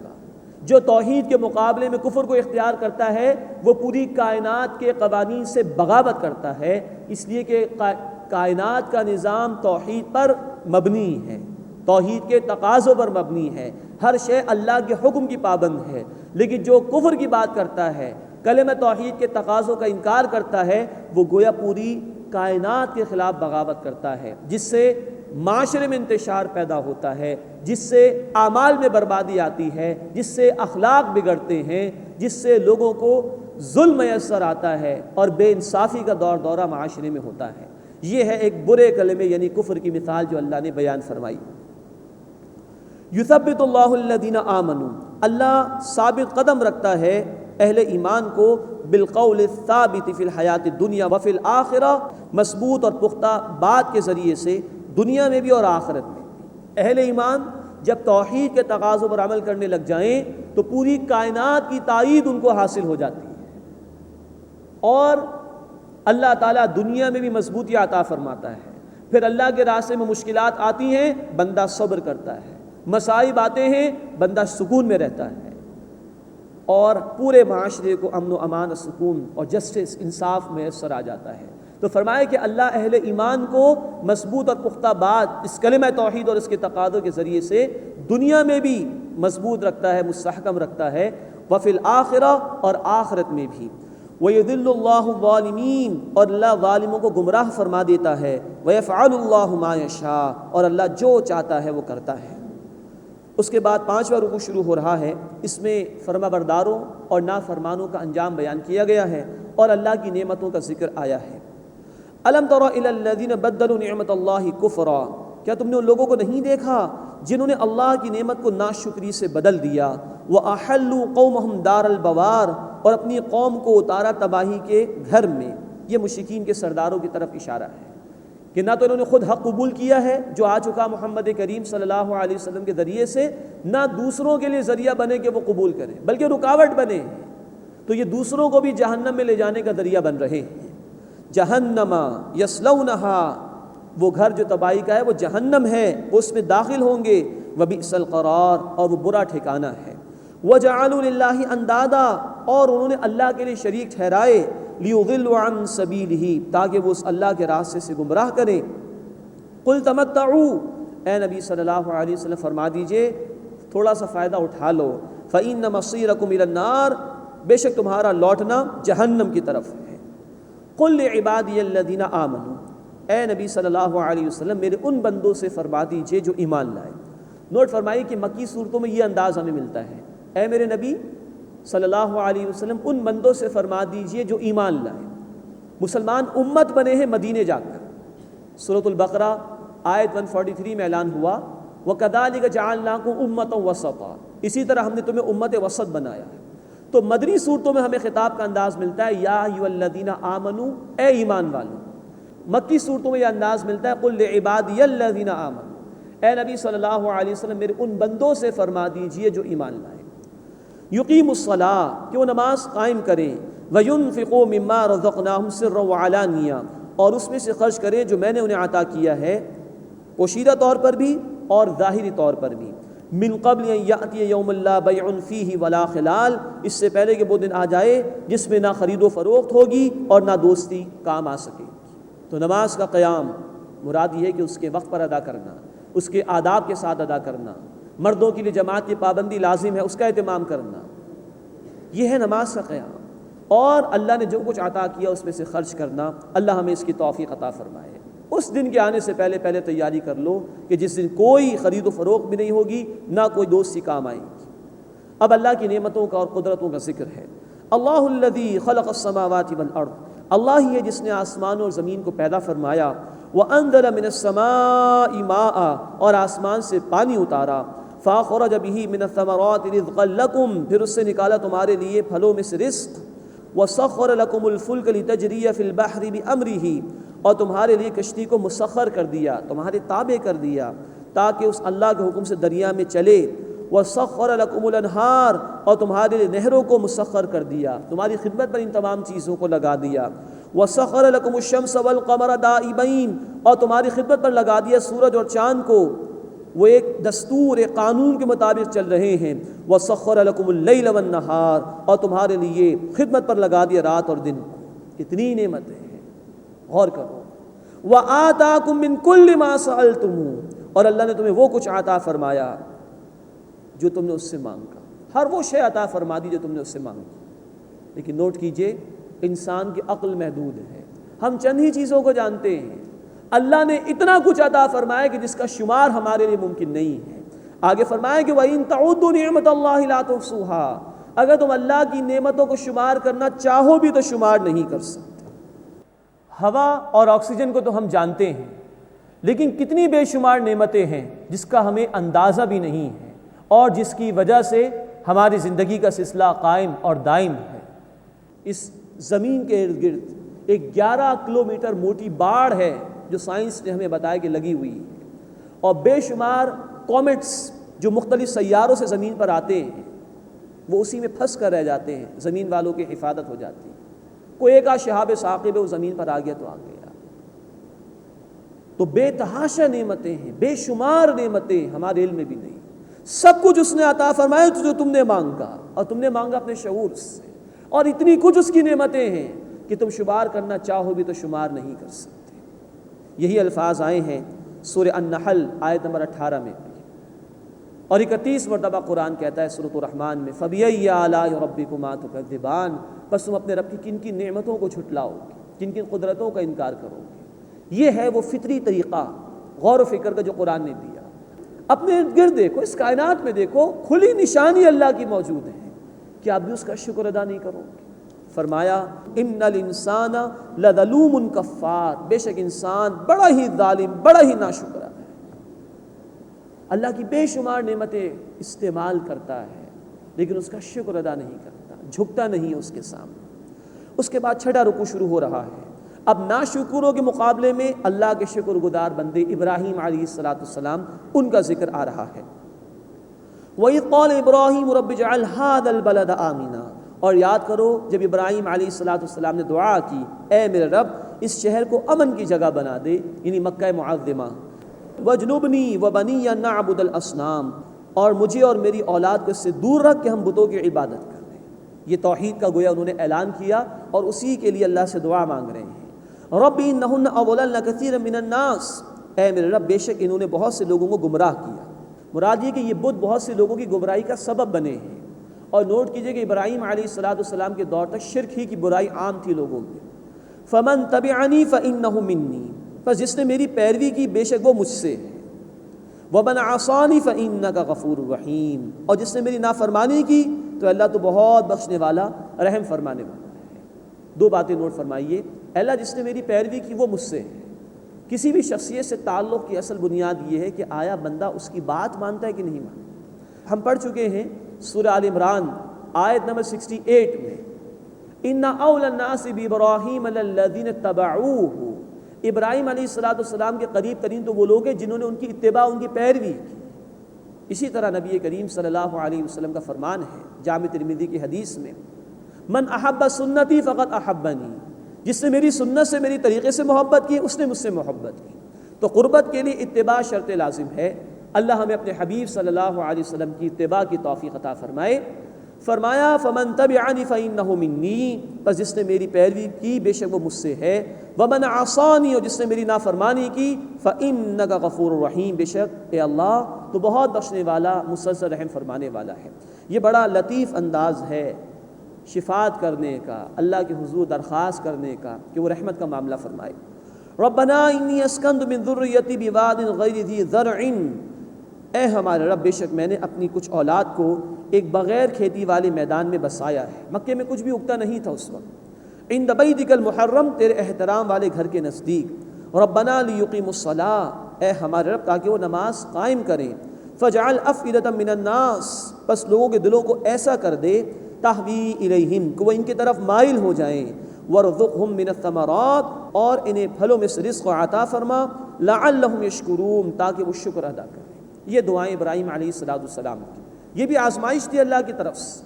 جو توحید کے مقابلے میں کفر کو اختیار کرتا ہے وہ پوری کائنات کے قوانین سے بغاوت کرتا ہے، اس لیے کہ کائنات کا نظام توحید پر مبنی ہے، توحید کے تقاضوں پر مبنی ہے، ہر شے اللہ کے حکم کی پابند ہے۔ لیکن جو کفر کی بات کرتا ہے، کلمہ توحید کے تقاضوں کا انکار کرتا ہے، وہ گویا پوری کائنات کے خلاف بغاوت کرتا ہے، جس سے معاشرے میں انتشار پیدا ہوتا ہے، جس سے اعمال میں بربادی آتی ہے، جس سے اخلاق بگڑتے ہیں، جس سے لوگوں کو ظلم میسر آتا ہے اور بے انصافی کا دور دورہ معاشرے میں ہوتا ہے۔ یہ ہے ایک برے کلمے یعنی کفر کی مثال جو اللہ نے بیان فرمائی۔ یثبت اللہ الذین آمنوا، اللہ ثابت قدم رکھتا ہے اہل ایمان کو بالقول الثابت فی الحیات الدنیا وفی الآخرہ، مضبوط اور پختہ بات کے ذریعے سے دنیا میں بھی اور آخرت میں بھی۔ اہل ایمان جب توحید کے تقاضوں پر عمل کرنے لگ جائیں تو پوری کائنات کی تائید ان کو حاصل ہو جاتی ہے، اور اللہ تعالیٰ دنیا میں بھی مضبوطی عطا فرماتا ہے۔ پھر اللہ کے راستے میں مشکلات آتی ہیں، بندہ صبر کرتا ہے، مصائب آتے ہیں، بندہ سکون میں رہتا ہے، اور پورے معاشرے کو امن و امان و سکون اور جسٹس انصاف میسر آ جاتا ہے۔ تو فرمایا کہ اللہ اہل ایمان کو مضبوط اور پختہ بات اس کلمہ توحید اور اس کے تقاضوں کے ذریعے سے دنیا میں بھی مضبوط رکھتا ہے، مستحکم رکھتا ہے، وفی الآخرہ، اور آخرت میں بھی۔ وَيُضِلُّ اللَّهُ الظَّالِمِينَ، اور اللہ ظالموں کو گمراہ فرما دیتا ہے، وَيَفْعَلُ اللَّهُ مَا يَشَاءُ، اور اللہ جو چاہتا ہے وہ کرتا ہے۔ اس کے بعد 5واں رکوع شروع ہو رہا ہے، اس میں فرما برداروں اور نافرمانوں کا انجام بیان کیا گیا ہے اور اللہ کی نعمتوں کا ذکر آیا ہے۔ الم تر الی الذین بدلوا نعمت اللہ کفرا، کیا تم نے ان لوگوں کو نہیں دیکھا جنہوں نے اللہ کی نعمت کو ناشکری سے بدل دیا، وَأَحَلُّوا قَوْمَهُمْ دَارَ الْبَوَارِ، اور اپنی قوم کو اتارا تباہی کے گھر میں۔ یہ مشرکین کے سرداروں کی طرف اشارہ ہے کہ نہ تو انہوں نے خود حق قبول کیا ہے جو آ چکا محمد کریم صلی اللہ علیہ وسلم کے ذریعے سے، نہ دوسروں کے لیے ذریعہ بنے کہ وہ قبول کریں، بلکہ رکاوٹ بنے، تو یہ دوسروں کو بھی جہنم میں لے جانے کا ذریعہ بن رہے ہیں۔ جہنم یصلونہا، وہ گھر جو تباہی کا ہے وہ جہنم ہے، وہ اس میں داخل ہوں گے، وبئس القرار، اور وہ برا ٹھکانہ ہے۔ وجعلوا للہ اندادا، اور انہوں نے اللہ کے لیے شریک ٹھہرائے، لیضلوا عن سبیلہ، تاکہ وہ اس اللہ کے راستے سے گمراہ کریں۔ قل تمتعوا، اے نبی صلی اللہ علیہ وسلم فرما دیجئے تھوڑا سا فائدہ اٹھا لو. فَإِنَّ مَصِيرَكُمْ إِلَى النَّارِ بے شک تمہارا لوٹنا جہنم کی طرف ہے. قُلْ لِعِبَادِيَ الَّذِينَ آمَنُوا اے نبی صلی اللہ علیہ وسلم میرے ان بندوں سے فرما دیجئے جو ایمان لائے. نوٹ فرمائیے کہ مکی صورتوں میں یہ انداز ہمیں ملتا ہے. اے میرے نبی صلی اللہ علیہ وسلم ان بندوں سے فرما دیجئے جو ایمان لائے. مسلمان امت بنے ہیں مدینے جا کر. سورۃ البقرہ آیت 143 میں اعلان ہوا وَكَذَلِكَ جَعَلْنَاكُمْ أُمَّةً وَسَطًا اسی طرح ہم نے تمہیں امت وسط بنایا ہے. تو مدنی صورتوں میں ہمیں خطاب کا انداز ملتا ہے یا ایھا الذین آمنوا اے ایمان والو. مکی صورتوں میں یہ انداز ملتا ہے قل لعبادی الذین آمنوا اے نبی صلی اللہ علیہ وسلم میرے ان بندوں سے فرما دیجئے جو ایمان لائے. یقیموا الصلاۃ کہ وہ نماز قائم کریں. وینفقوا مما رزقناہم سرا وعلانیہ اور اس میں سے خرچ کریں جو میں نے انہیں عطا کیا ہے پوشیدہ طور پر بھی اور ظاہری طور پر بھی. من قبل ان یأتی یوم لا بیع فیہ ولا خلال اس سے پہلے کہ وہ دن آ جائے جس میں نہ خرید و فروخت ہوگی اور نہ دوستی کام آ سکے. تو نماز کا قیام مراد یہ ہے کہ اس کے وقت پر ادا کرنا, اس کے آداب کے ساتھ ادا کرنا. مردوں کے لیے جماعت کی پابندی لازم ہے, اس کا اہتمام کرنا. یہ ہے نماز کا قیام. اور اللہ نے جو کچھ عطا کیا اس میں سے خرچ کرنا. اللہ ہمیں اس کی توفیق عطا فرمائے. اس دن کے آنے سے پہلے تیاری کر لو کہ جس دن کوئی خرید و فروخت بھی نہیں ہوگی, نہ کوئی دوستی کام آئے گی. اب اللہ کی نعمتوں کا اور قدرتوں کا ذکر ہے. اللہ الذی خلق السماوات والارض اللہ ہی ہے جس نے آسمان اور زمین کو پیدا فرمایا. وانزل من السماء ماء اور آسمان سے پانی اتارا. فاخرج به من الثمرات رزقا لکم پھر اس سے نکالا تمہارے لیے پھلوں میں سے رزق. وسخر لکم الفلک لتجری فی البحر بامرہ اور تمہارے لیے کشتی کو مسخر کر دیا, تمہارے تابع کر دیا تاکہ اس اللہ کے حکم سے دریا میں چلے. وسخر لکم الانہار اور تمہارے لیے نہروں کو مسخر کر دیا, تمہاری خدمت پر ان تمام چیزوں کو لگا دیا. وسخر لکم الشمس والقمر دائبین اور تمہاری خدمت پر لگا دیا سورج اور چاند کو, وہ ایک دستور ایک قانون کے مطابق چل رہے ہیں. وسخر لکم اللیل والنہار اور تمہارے لیے خدمت پر لگا دیا رات اور دن. کتنی نعمتیں ہیں, غور کرو. وآتاکم من کل ما سألتموہ اور اللہ نے تمہیں وہ کچھ عطا فرمایا جو تم نے اس سے مانگا. ہر وہ شے عطا فرما دی جو تم نے اس سے مانگی. لیکن نوٹ کیجئے انسان کی عقل محدود ہے, ہم چند ہی چیزوں کو جانتے ہیں. اللہ نے اتنا کچھ عطا فرمایا کہ جس کا شمار ہمارے لیے ممکن نہیں ہے. آگے فرمایا کہ وَإِن تَعُدُّوا نِعْمَتَ اللَّهِ لَا تُحْصُوهَا اگر تم اللہ کی نعمتوں کو شمار کرنا چاہو بھی تو شمار نہیں کر سکتے. ہوا اور آکسیجن کو تو ہم جانتے ہیں, لیکن کتنی بے شمار نعمتیں ہیں جس کا ہمیں اندازہ بھی نہیں ہے اور جس کی وجہ سے ہماری زندگی کا سلسلہ قائم اور دائم ہے. اس زمین کے ارد گرد ایک 11 کلومیٹر موٹی باڑ ہے جو سائنس نے ہمیں بتایا کہ لگی ہوئی ہے, اور بے شمار کومیٹس جو مختلف سیاروں سے زمین پر آتے ہیں وہ اسی میں پھنس کر رہ جاتے ہیں, زمین والوں کی حفاظت ہو جاتی ہے. کوئی ایک شہاب ثاقب ہے وہ زمین پر آ گیا تو آ گیا. تو بے تحاشا نعمتیں ہیں, بے شمار نعمتیں ہمارے علم میں بھی نہیں. سب کچھ اس نے عطا فرمایا جو تم نے مانگا, اور تم نے مانگا اپنے شعور سے, اور اتنی کچھ اس کی نعمتیں ہیں کہ تم شمار کرنا چاہو بھی تو شمار نہیں کر سکتے. یہی الفاظ آئے ہیں سورہ النحل آیت نمبر 18 میں, اور 31 مرتبہ قرآن کہتا ہے سورۃ الرحمن میں فَبِأَيِّ آلَاءِ رَبِّكُمَا تُكَذِّبَانِ بس تم اپنے رب کی کن کن نعمتوں کو جھٹلاؤ گے, کن کن قدرتوں کا انکار کرو گے. یہ ہے وہ فطری طریقہ غور و فکر کا جو قرآن نے دیا. اپنے ارد گرد دیکھو, اس کائنات میں دیکھو, کھلی نشانی اللہ کی موجود ہے, کہ آپ بھی اس کا شکر ادا نہیں کرو گے. فرمایا ان الانسان لظلوم کفار بے شک انسان بڑا ہی ظالم, بڑا ہی ناشکرا ہے. اللہ کی بے شمار نعمتیں استعمال کرتا ہے لیکن اس کا شکر ادا نہیں کرتا, جھکتا نہیں ہے اس کے سامنے. اس کے بعد 6واں رکوع شروع ہو رہا ہے. اب ناشکروں کے مقابلے میں اللہ کے شکر گزار بندے ابراہیم علیہ السلام ان کا ذکر آ رہا ہے. وَإِذْ قَالَ إِبْرَاهِيمُ رَبِّ اجْعَلْ هَٰذَا الْبَلَدَ آمِنًا اور یاد کرو جب ابراہیم علیہ السلام نے دعا کی, اے میرے رب اس شہر کو امن کی جگہ بنا دے, یعنی مکہ معظمہ. وَاجْنُبْنِي وَبَنِيَّ أَن نَّعْبُدَ الْأَصْنَامَ اور مجھے اور میری اولاد کو اس سے دور رکھ کہ ہم بتوں کی عبادت کریں. یہ توحید کا گویا انہوں نے اعلان کیا اور اسی کے لیے اللہ سے دعا مانگ رہے ہیں. رَبِّ إِنَّهُنَّ أَضْلَلْنَ كَثِيرًا مِّنَ النَّاسِ اے میرے رب بے شک انہوں نے بہت سے لوگوں کو گمراہ کیا. مراد یہ کہ یہ بت بہت سے لوگوں کی گمراہی کا سبب بنے ہیں۔ اور نوٹ کیجئے کہ ابراہیم علیہ السلام کے دور تک شرک ہی کی برائی عام تھی لوگوں میں۔ فمن تبعنی فانہ منی، پس جس نے میری پیروی کی بے شک وہ مجھ سے ہے۔ ومن عصانی فانک غفور رحیم، اور جس نے میری نافرمانی کی تو اللہ تو بہت بخشنے والا رحم فرمانے والا ہے۔ دو باتیں نوٹ فرمائیے، اللہ جس نے میری پیروی کی وہ مجھ سے ہے۔ کسی بھی شخصیت سے تعلق کی اصل بنیاد یہ ہے کہ آیا بندہ اس کی بات مانتا ہے کہ نہیں مانتا۔ ہم پڑھ چکے ہیں سورہ آل عمران آیت نمبر 68 میں، ان اول الناس بابراہیم الذین اتبعوہ، ابراہیم علیہ السلام کے قریب ترین تو وہ لوگ ہیں جنہوں نے ان کی اتباع، ان کی پیروی کی۔ اسی طرح نبی کریم صلی اللہ علیہ وسلم کا فرمان ہے جامع ترمذی کی حدیث میں، من احب سنتی فقط احبنی، جس نے میری سنت سے، میری طریقے سے محبت کی اس نے مجھ سے محبت کی۔ تو قربت کے لیے اتباع شرط لازم ہے۔ اللہ ہمیں اپنے حبیب صلی اللہ علیہ وسلم کی اتباع کی توفیق عطا فرمائے۔ فرمایا فمن تبعنی فانہ منی، پس جس نے میری پیروی کی بے شک وہ مجھ سے ہے۔ ومن عصانی، اور جس نے میری نافرمانی کی، فانک غفور رحیم، بے شک اے اللہ تو بہت بخشنے والا، مسلسل رحم فرمانے والا ہے۔ یہ بڑا لطیف انداز ہے شفاعت کرنے کا، اللہ کے حضور درخواست کرنے کا کہ وہ رحمت کا معاملہ فرمائے۔ ربنا انی اسکنت من ذریتی بواد غیر ذی زرع، اے ہمارے رب بے شک میں نے اپنی کچھ اولاد کو ایک بغیر کھیتی والے میدان میں بسایا ہے، مکے میں کچھ بھی اگتا نہیں تھا اس وقت، عند بیتک المحرم، تیرے احترام والے گھر کے نزدیک۔ ربنا لیقیموا الصلاۃ، اے ہمارے رب تاکہ وہ نماز قائم کریں۔ فاجعل افئدۃ من الناس، بس لوگوں کے دلوں کو ایسا کر دے، تہوی الیہم، کہ وہ ان کی طرف مائل ہو جائیں، وارزقہم من الثمرات، اور انہیں پھلوں میں سے رزق عطا فرما، لعلہم یشکرون، تاکہ وہ شکر ادا کریں۔ یہ دعائیں ابراہیم علیہ السلام کی، یہ بھی آزمائش تھی اللہ کی طرف سے۔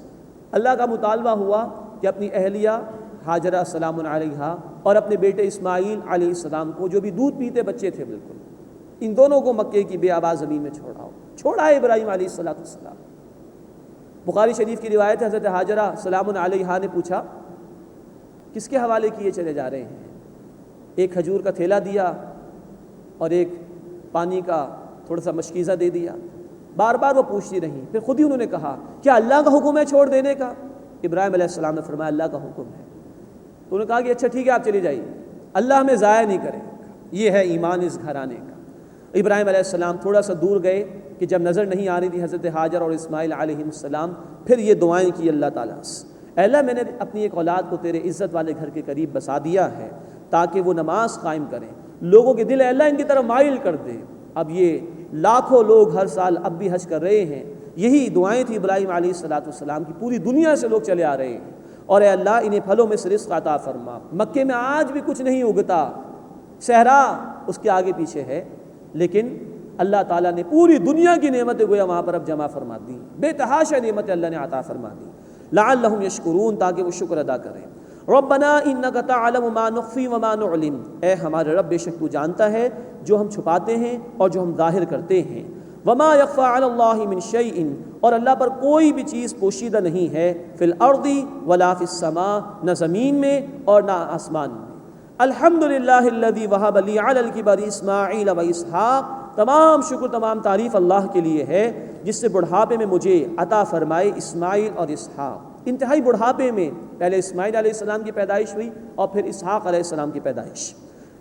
اللہ کا مطالبہ ہوا کہ اپنی اہلیہ ہاجرہ سلام علیہا اور اپنے بیٹے اسماعیل علیہ السلام کو، جو بھی دودھ پیتے بچے تھے بالکل، ان دونوں کو مکے کی بے آباد زمین میں چھوڑا ہے ابراہیم علیہ السلام۔ بخاری شریف کی روایت ہے، حضرت ہاجرہ سلام علیہا نے پوچھا کس کے حوالے کیے چلے جا رہے ہیں؟ ایک کھجور کا تھیلا دیا اور ایک پانی کا تھوڑا سا مشکیزہ دے دیا۔ بار بار وہ پوچھتی رہیں، پھر خود ہی انہوں نے کہا کیا اللہ کا حکم ہے چھوڑ دینے کا؟ ابراہیم علیہ السلام نے فرمایا اللہ کا حکم ہے۔ تو انہوں نے کہا کہ اچھا ٹھیک ہے آپ چلی جائیے، اللہ ہمیں ضائع نہیں کرے گا۔ یہ ہے ایمان اس گھرانے کا۔ ابراہیم علیہ السلام تھوڑا سا دور گئے کہ جب نظر نہیں آ رہی تھی حضرت ہاجر اور اسماعیل علیہ السلام، پھر یہ دعائیں کی اللہ تعالیٰ سے، اے اللہ میں نے اپنی ایک اولاد کو تیرے عزت والے گھر کے قریب بسا دیا ہے تاکہ وہ نماز قائم کریں، لوگوں کے دل اے اللہ ان کی طرف مائل کر دے۔ اب یہ لاکھوں لوگ ہر سال اب بھی حج کر رہے ہیں، یہی دعائیں تھی ابراہیم علیہ السلام کی، پوری دنیا سے لوگ چلے آ رہے ہیں، اور اے اللہ انہیں پھلوں میں سے رزق عطا فرما۔ مکے میں آج بھی کچھ نہیں اگتا، صحرا اس کے آگے پیچھے ہے، لیکن اللہ تعالیٰ نے پوری دنیا کی نعمتیں گویا وہاں پر اب جمع فرما دی، بے تحاشا نعمتیں اللہ نے عطا فرما دی، لعلہم یشکرون، تاکہ وہ شکر ادا کریں۔ ربنا انک تعلم ما نخفی وما نعلن، اے ہمارے رب بے شک تو جانتا ہے جو ہم چھپاتے ہیں اور جو ہم ظاہر کرتے ہیں۔ وما یخفی علی اللہ من شیء، اور اللہ پر کوئی بھی چیز پوشیدہ نہیں ہے، فی الارض ولا فی السماء، نہ زمین میں اور نہ آسمان میں۔ الحمدللہ الذی وہب لی علی الکبر اسماعیل و اسحاق، تمام شکر تمام تعریف اللہ کے لیے ہے جس سے بڑھاپے میں مجھے عطا فرمائے اسماعیل اور اسحاق۔ انتہائی بڑھاپے میں پہلے اسماعیل علیہ السلام کی پیدائش ہوئی اور پھر اسحاق علیہ السلام کی پیدائش۔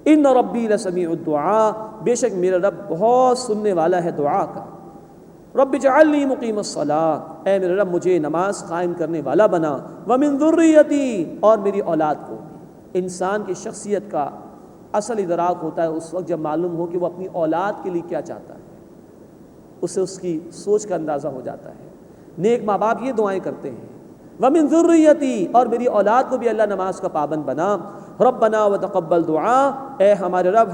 ان ربی لسمیع الدعاء، بے شک میرا رب بہت سننے والا ہے دعا کا۔ رب اجعلنی مقیم الصلاۃ، اے میرا رب مجھے نماز قائم کرنے والا بنا، ومن ذریتی، اور میری اولاد کو۔ انسان کی شخصیت کا اصل ادراک ہوتا ہے اس وقت جب معلوم ہو کہ وہ اپنی اولاد کے لیے کیا چاہتا ہے، اسے اس کی سوچ کا اندازہ ہو جاتا ہے۔ نیک ماں باپ یہ دعائیں کرتے ہیں، ومن ذریتی، اور میری اولاد کو بھی اللہ نماز کا پابند بنا۔ ربنا وتقبل دعا، اے ہمارے رب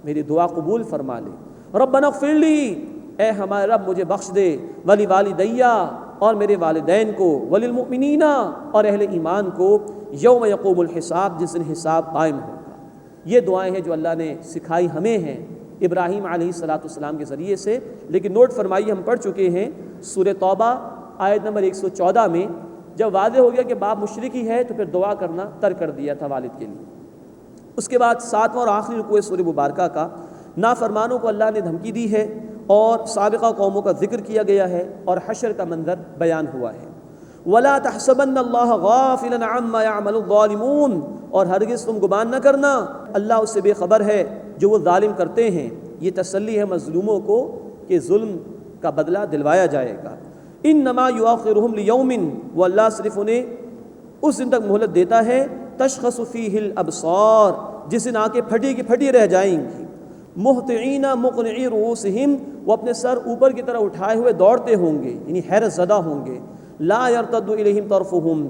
میری دعا قبول فرما لے۔ ربنا اغفر لی، اے ہمارے رب مجھے بخش دے، ولی والدیہ، اور میرے والدین کو، وللمؤمنین، اور اہل ایمان کو، یوم یقوم الحساب، جس دن حساب قائم ہوگا۔ یہ دعائیں ہیں جو اللہ نے سکھائی ہمیں ہیں ابراہیم علیہ السلام کے ذریعے سے، لیکن نوٹ فرمائیے ہم پڑھ چکے ہیں سورہ توبہ آیت نمبر 114 میں، جب واضح ہو گیا کہ باپ مشرک ہی ہے تو پھر دعا کرنا ترک کر دیا تھا والد کے لیے۔ اس کے بعد 7واں اور آخری رکوع سورہ مبارکہ کا، نافرمانوں کو اللہ نے دھمکی دی ہے اور سابقہ قوموں کا ذکر کیا گیا ہے اور حشر کا منظر بیان ہوا ہے۔ وَلَا تَحْسَبَنَّ اللَّهَ غَافِلًا عَمَّا يَعْمَلُ الظَّالِمُونَ، اور ہرگز تم گمان نہ کرنا اللہ اس سے بے خبر ہے جو وہ ظالم کرتے ہیں۔ یہ تسلی ہے مظلوموں کو کہ ظلم کا بدلہ دلوایا جائے گا۔ انما یؤخرہم لیوم، وہ اللہ صرف انہیں اس دن تک مہلت دیتا ہے تشخص فیہ الابصار، جس دن آنکھیں پھٹی کی پھٹی رہ جائیں گی۔ مہطعین مقنعی رؤوسہم، وہ اپنے سر اوپر کی طرف اٹھائے ہوئے دوڑتے ہوں گے، یعنی حیرت زدہ ہوں گے۔ لا یرتد الیہم طرفہم،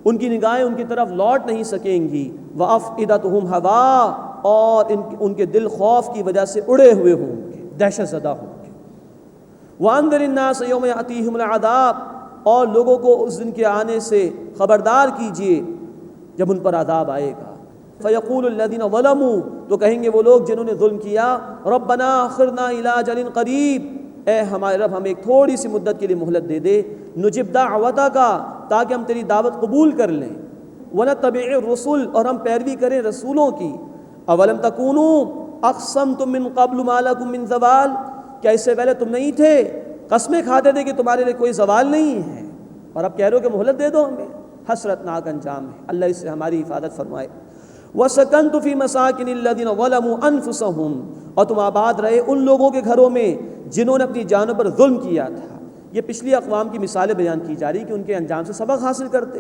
ان کی نگاہیں ان کی طرف لوٹ نہیں سکیں گی۔ وافئدتہم ہوا، اور ان کے دل خوف کی وجہ سے اڑے ہوئے ہوں گے، دہشت زدہ ہوں گے۔ وانذر الناس یوم یاتیہم العذاب، اور لوگوں کو اس دن کے آنے سے خبردار کیجیے جب ان پر عذاب آئے گا۔ فیقول الذین ظلموا، تو کہیں گے وہ لوگ جنہوں نے ظلم کیا، ربنا اخرنا الی اجل قریب، اے ہمارے رب ہمیں ایک تھوڑی سی مدت کے لیے مہلت دے دے، نجب دعوتک، تاکہ ہم تیری دعوت قبول کر لیں، ونتبع الرسل، اور ہم پیروی کریں رسولوں کی۔ اولم تکونوا اقسمتم من قبل ما لکم من زوال، کیا اس سے پہلے تم نہیں تھے قسمیں کھاتے تھے کہ تمہارے لیے کوئی زوال نہیں ہے، اور اب کہہ رہے ہو کہ مہلت دے دو ہمیں؟ حسرتناک انجام ہے، اللہ اس سے ہماری حفاظت فرمائے۔ وَسَكَنْتُ فِي مَسَاكِنِ الَّذِينَ ظَلَمُوا أَنفُسَهُمْ، اور تم آباد رہے ان لوگوں کے گھروں میں جنہوں نے اپنی جانوں پر ظلم کیا تھا۔ یہ پچھلی اقوام کی مثالیں بیان کی جا رہی کہ ان کے انجام سے سبق حاصل کرتے۔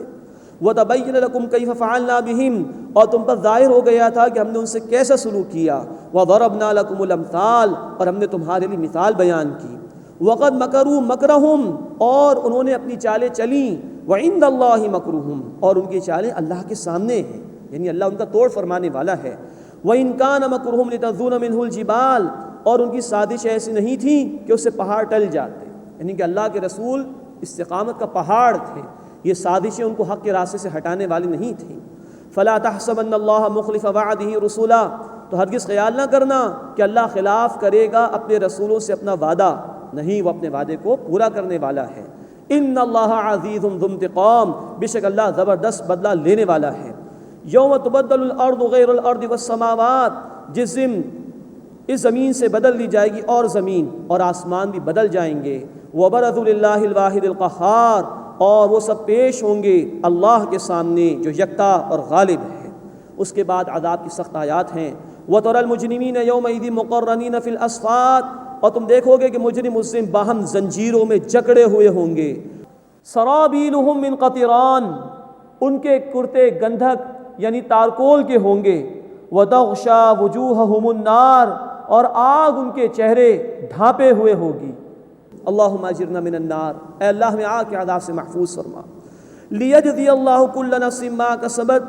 وَتَبَيَّنَ لَكُمْ كَيْفَ فَعَلْنَا بِهِمْ، اور تم پر ظاہر ہو گیا تھا کہ ہم نے ان سے کیسا سلوک کیا۔ وَضَرَبْنَا لَكُمُ الْأَمْثَالَ، اور ہم نے تمہارے لیے مثال بیان کی۔ وَقَدْ مَكَرُوا مَكْرَهُمْ، اور انہوں نے اپنی چالیں چلیں۔ وَعِندَ اللَّهِ مَكْرُهُمْ، اور ان کی چالیں اللہ کے سامنے ہیں، یعنی اللہ ان کا توڑ فرمانے والا ہے۔ وَإِنْ كَانَ مَكْرُهُمْ لِتَزُولَ مِنْهُ الْجِبَالُ، اور ان کی سازش ایسی نہیں تھی کہ اس سے پہاڑ ٹل جاتے، یعنی کہ اللہ کے رسول استقامت کا پہاڑ تھے، یہ سازشیں ان کو حق کے راستے سے ہٹانے والی نہیں تھیں۔ فَلَا تَحْسَبَنَّ اللَّهَ مُخْلِفَ وَعْدِهِ رُسُولًا، تو ہرگز خیال نہ کرنا کہ اللہ خلاف کرے گا اپنے رسولوں سے اپنا وعدہ، نہیں، وہ اپنے وعدے کو پورا کرنے والا ہے۔ ان اللہ عزیز ذو انتقام، بے شک اللہ زبردست بدلہ لینے والا ہے۔ یوم تبدل الارض غیر الارض والسماوات، جس دن اس زمین سے بدل لی جائے گی اور زمین اور آسمان بھی بدل جائیں گے۔ وبرزوا للہ الواحد القہار، اور وہ سب پیش ہوں گے اللہ کے سامنے جو یکتا اور غالب ہے۔ اس کے بعد عذاب کی سخت آیات ہیں۔ وَتَرَى الْمُجْرِمِينَ يَوْمَئِذٍ مُقَرَّنِينَ فِي الْأَصْفَادِ، اور تم دیکھو گے کہ مجرم اس دن باہم زنجیروں میں جکڑے ہوئے ہوں گے۔ سرابیلہم من قطران، ان کے کرتے گندھک یعنی تارکول کے ہوں گے۔ وَتَغْشَى وُجُوهَهُمُ النَّارُ، اور آگ ان کے چہرے ڈھانپے ہوئے ہوگی۔ اللہم اجرنا من النار، اے اللہ ہمیں آگ کے عذاب سے محفوظ فرما۔ لیجزی اللہ کل نفس ما کسبت،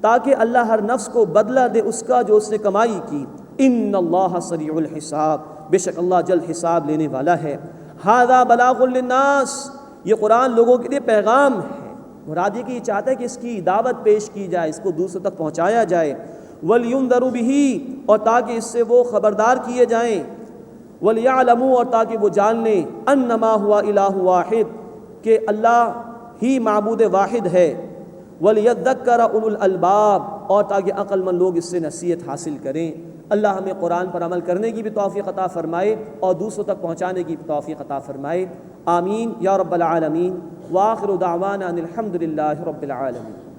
تاکہ اللہ ہر نفس کو بدلہ دے اس کا جو اس نے کمائی کی۔ ان اللہ سریع الحساب، بے شک اللہ جلد حساب لینے والا ہے۔ ھذا بلاغ للناس، یہ قرآن لوگوں کے لیے پیغام ہے۔ مراد یہ کہ یہ چاہتا ہے کہ اس کی دعوت پیش کی جائے، اس کو دوسروں تک پہنچایا جائے۔ وَلْيُنذَرُوا بِهِ، اور تاکہ اس سے وہ خبردار کیے جائیں۔ وَلْيَعْلَمُوا، اور تاکہ وہ جان لیں، أَنَّمَا هُوَ إِلَٰهٌ وَاحِدٌ، کہ اللہ ہی معبود واحد ہے۔ وَلْيَذَّكَّرَ أُولُو الْأَلْبَابِ، اور تاکہ عقل مند لوگ اس سے نصیحت حاصل کریں۔ اللہ ہمیں قرآن پر عمل کرنے کی بھی توفیق عطا فرمائے اور دوسروں تک پہنچانے کی بھی توفیق عطا فرمائے۔ آمین یا رب العالمین۔ وآخر دعوانا ان الحمد للہ رب العالمین۔